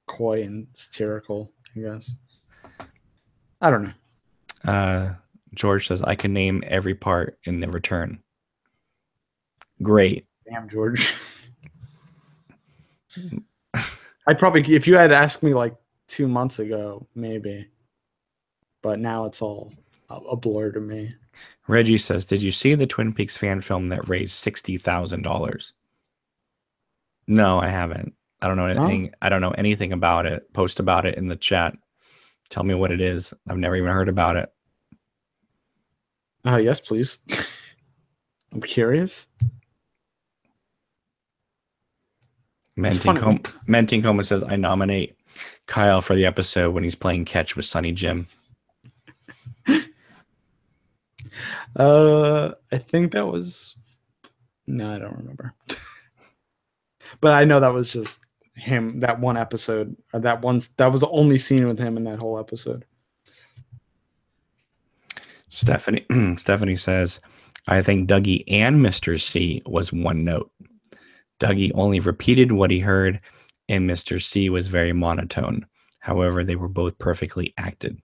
coy and satirical, I guess. I don't know. George says I can name every part in The Return. Great. Damn, George. I'd probably, if you had asked me like 2 months ago, maybe. But now it's all a blur to me. Reggie says, did you see the Twin Peaks fan film that raised $60,000? No, I haven't. I don't know anything. I don't know anything about it. Post about it in the chat. Tell me what it is. I've never even heard about it. Yes, please. I'm curious. Menting Coma says, I nominate Kyle for the episode when he's playing catch with Sonny Jim. I think that was. No, I don't remember. But I know that was just him, that one episode, or that was the only scene with him in that whole episode. Stephanie says, I think Dougie and Mr. C was one note. Dougie only repeated what he heard, and Mr. C was very monotone. However, they were both perfectly acted.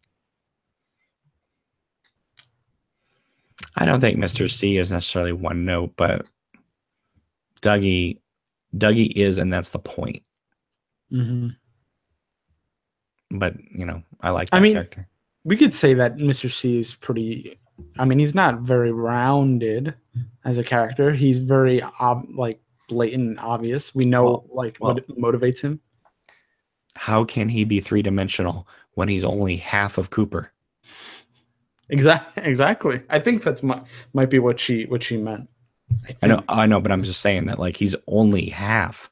I don't think Mr. C is necessarily one note, but Dougie is, and that's the point. Mm-hmm. But, I like that character. We could say that Mr. C is pretty. I mean, he's not very rounded as a character. He's very blatant and obvious. We know what motivates him. How can he be three-dimensional when he's only half of Cooper? Exactly. I think that's might be what she meant. I know, but I'm just saying that he's only half.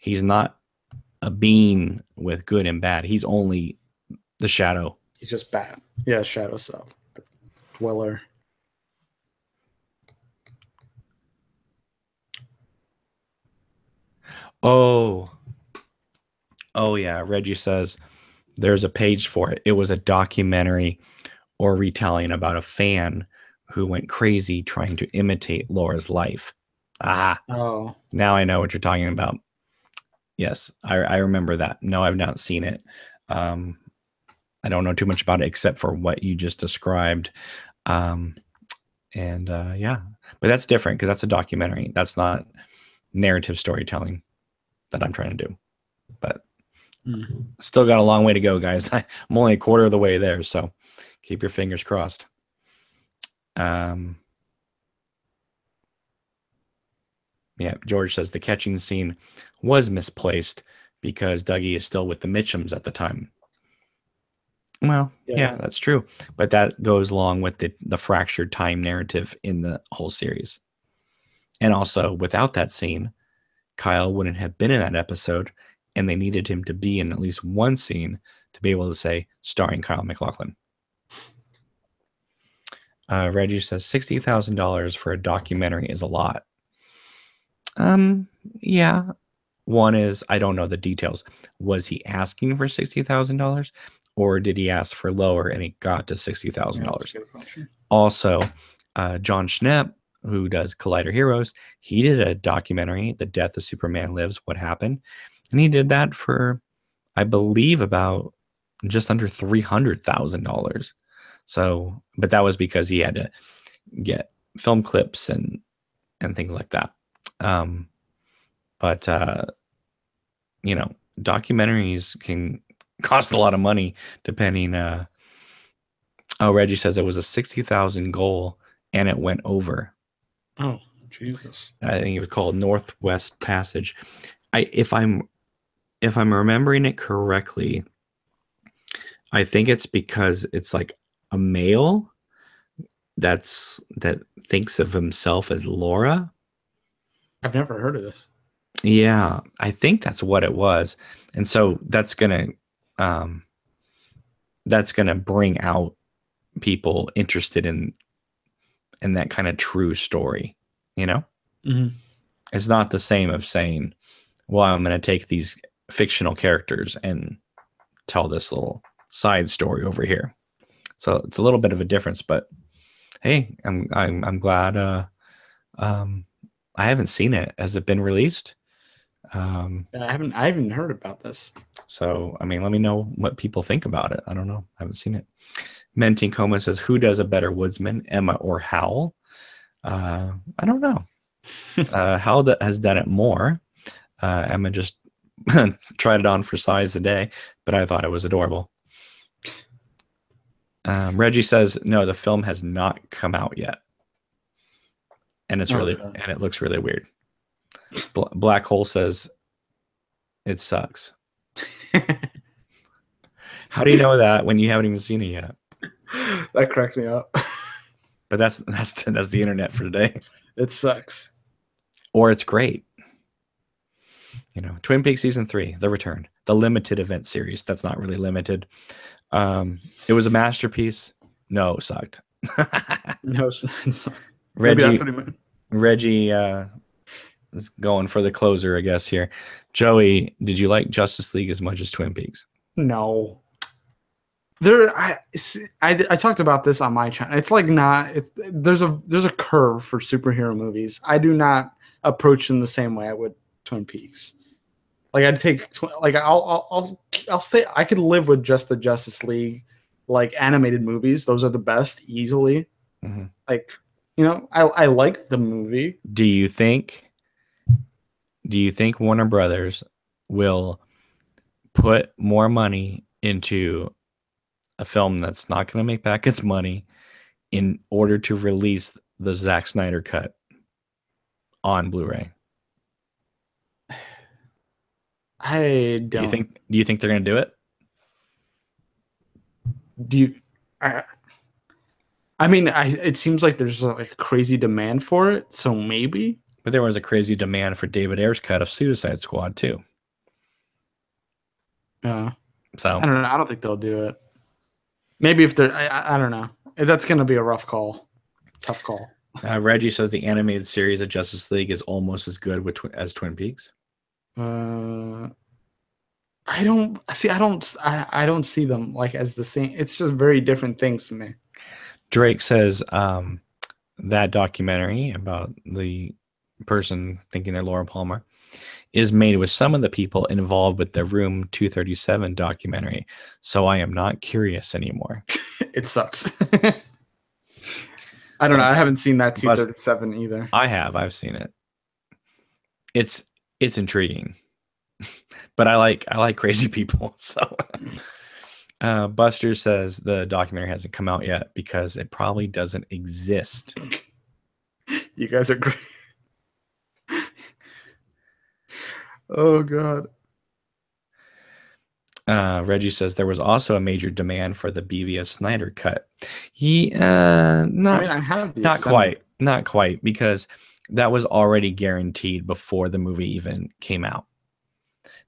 He's not a being with good and bad. He's only the shadow. He's just bad. Yeah, shadow self. Dweller. Oh yeah. Reggie says there's a page for it. It was a documentary or retelling about a fan who went crazy trying to imitate Laura's life. Oh, now I know what you're talking about. Yes, I remember that. No, I've not seen it. I don't know too much about it except for what you just described. Yeah, but that's different because that's a documentary. That's not narrative storytelling that I'm trying to do. But still got a long way to go, guys. I'm only a quarter of the way there, so keep your fingers crossed. Yeah, George says the catching scene was misplaced because Dougie is still with the Mitchums at the time. Well, yeah, that's true. But that goes along with the fractured time narrative in the whole series. And also, without that scene, Kyle wouldn't have been in that episode, and they needed him to be in at least one scene to be able to say, starring Kyle MacLachlan. Reggie says $60,000 for a documentary is a lot. Yeah. One is, I don't know the details. Was he asking for $60,000? Or did he ask for lower and he got to $60,000? Also, John Schnepp, who does Collider Heroes, he did a documentary, The Death of Superman Lives, What Happened. And he did that for, I believe, about just under $300,000. So, but that was because he had to get film clips and things like that. But documentaries can cost a lot of money depending. Reggie says it was a 60,000 goal and it went over. Oh, Jesus. I think it was called Northwest Passage. If I'm remembering it correctly, I think it's because it's like a male that thinks of himself as Laura. I've never heard of this. Yeah, I think that's what it was. And so that's gonna bring out people interested in that kind of true story, Mm-hmm. It's not the same of saying, well, I'm going to take these fictional characters and tell this little side story over here. So it's a little bit of a difference, but hey, I'm glad. I haven't seen it. Has it been released? I haven't heard about this. So, I mean, let me know what people think about it. I don't know. I haven't seen it. Menting Coma says, who does a better woodsman, Emma or Hal? I don't know. Hal has done it more. Emma just tried it on for size today, but I thought it was adorable. Reggie says, no, the film has not come out yet. And it's and it looks really weird. Black Hole says it sucks. How do you know that when you haven't even seen it yet? That cracks me up. But that's the internet for today. It sucks. Or it's great. Twin Peaks season 3, The Return, the limited event series. That's not really limited. It was a masterpiece. No, it sucked. No, Reggie It's going for the closer, I guess. Here, Joey, did you like Justice League as much as Twin Peaks? No. I talked about this on my channel. It's like not. There's a curve for superhero movies. I do not approach them the same way I would Twin Peaks. Like I'd take like I'll say I could live with just the Justice League like animated movies. Those are the best easily. Mm-hmm. Like I like the movie. Do you think Warner Brothers will put more money into a film that's not going to make back its money in order to release the Zack Snyder cut on Blu-ray? I don't. Do you think they're going to do it? Do you? I mean, it seems like there's like a crazy demand for it, so maybe. But there was a crazy demand for David Ayer's cut of Suicide Squad too. So I don't know. I don't think they'll do it. Maybe if they're, I don't know. That's going to be a rough call, tough call. Reggie says the animated series of Justice League is almost as good as Twin Peaks. I don't see. I don't see them like as the same. It's just very different things to me. Drake says that documentary about the person thinking they're Laura Palmer is made with some of the people involved with the Room 237 documentary. So I am not curious anymore. It sucks. I don't know. I haven't seen that 237 either. I've seen it. It's intriguing. But I like crazy people. So Buster says the documentary hasn't come out yet because it probably doesn't exist. You guys are great. Oh God. Reggie says there was also a major demand for the BVS Snyder cut. Not quite, because that was already guaranteed before the movie even came out.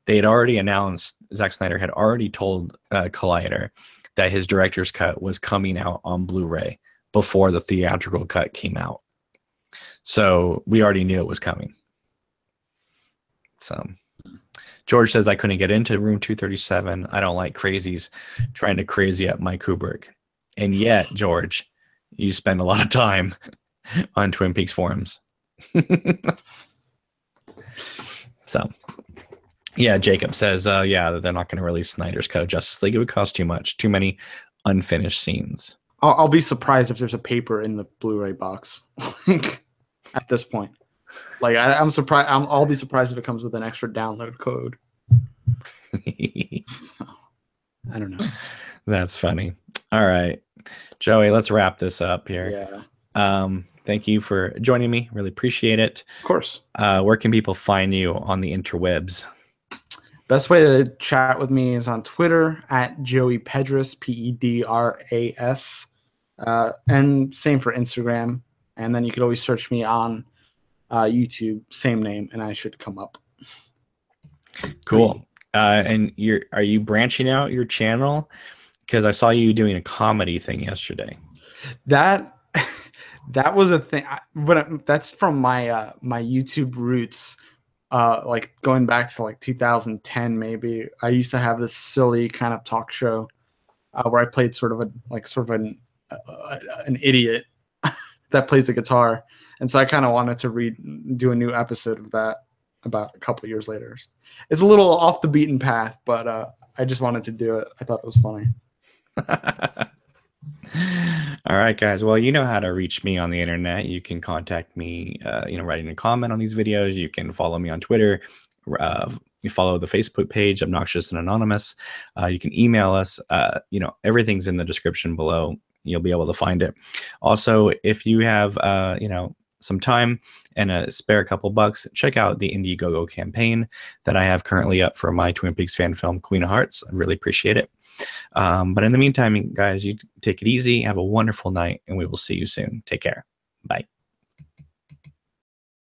They had already announced, Zack Snyder had already told Collider that his director's cut was coming out on Blu-ray before the theatrical cut came out. So we already knew it was coming. So George says I couldn't get into Room 237. I don't like crazies trying to crazy up my Kubrick. And yet, George, you spend a lot of time on Twin Peaks forums. So, yeah, Jacob says, yeah, they're not going to release Snyder's cut of Justice League. It would cost too much. Too many unfinished scenes. I'll be surprised if there's a paper in the Blu-ray box at this point. Like I'm surprised. I'll be surprised if it comes with an extra download code. I don't know. That's funny. All right, Joey, let's wrap this up here. Yeah. Thank you for joining me. Really appreciate it. Of course. Where can people find you on the interwebs? Best way to chat with me is on Twitter at Joey Pedras, Pedras, and same for Instagram. And then you could always search me on YouTube, same name, and I should come up. Cool. And are you branching out your channel? Because I saw you doing a comedy thing yesterday. That was a thing. But that's from my my YouTube roots. Like going back to like 2010, maybe. I used to have this silly kind of talk show where I played sort of an idiot that plays a guitar. And so I kind of wanted to do a new episode of that about a couple of years later. It's a little off the beaten path, but I just wanted to do it. I thought it was funny. All right, guys. Well, you know how to reach me on the internet. You can contact me, writing a comment on these videos. You can follow me on Twitter. You follow the Facebook page, Obnoxious and Anonymous. You can email us. Everything's in the description below. You'll be able to find it. Also, if you have, some time and a spare couple bucks, check out the Indiegogo campaign that I have currently up for my Twin Peaks fan film, Queen of Hearts. I really appreciate it. But in the meantime, guys, you take it easy. Have a wonderful night, and we will see you soon. Take care. Bye.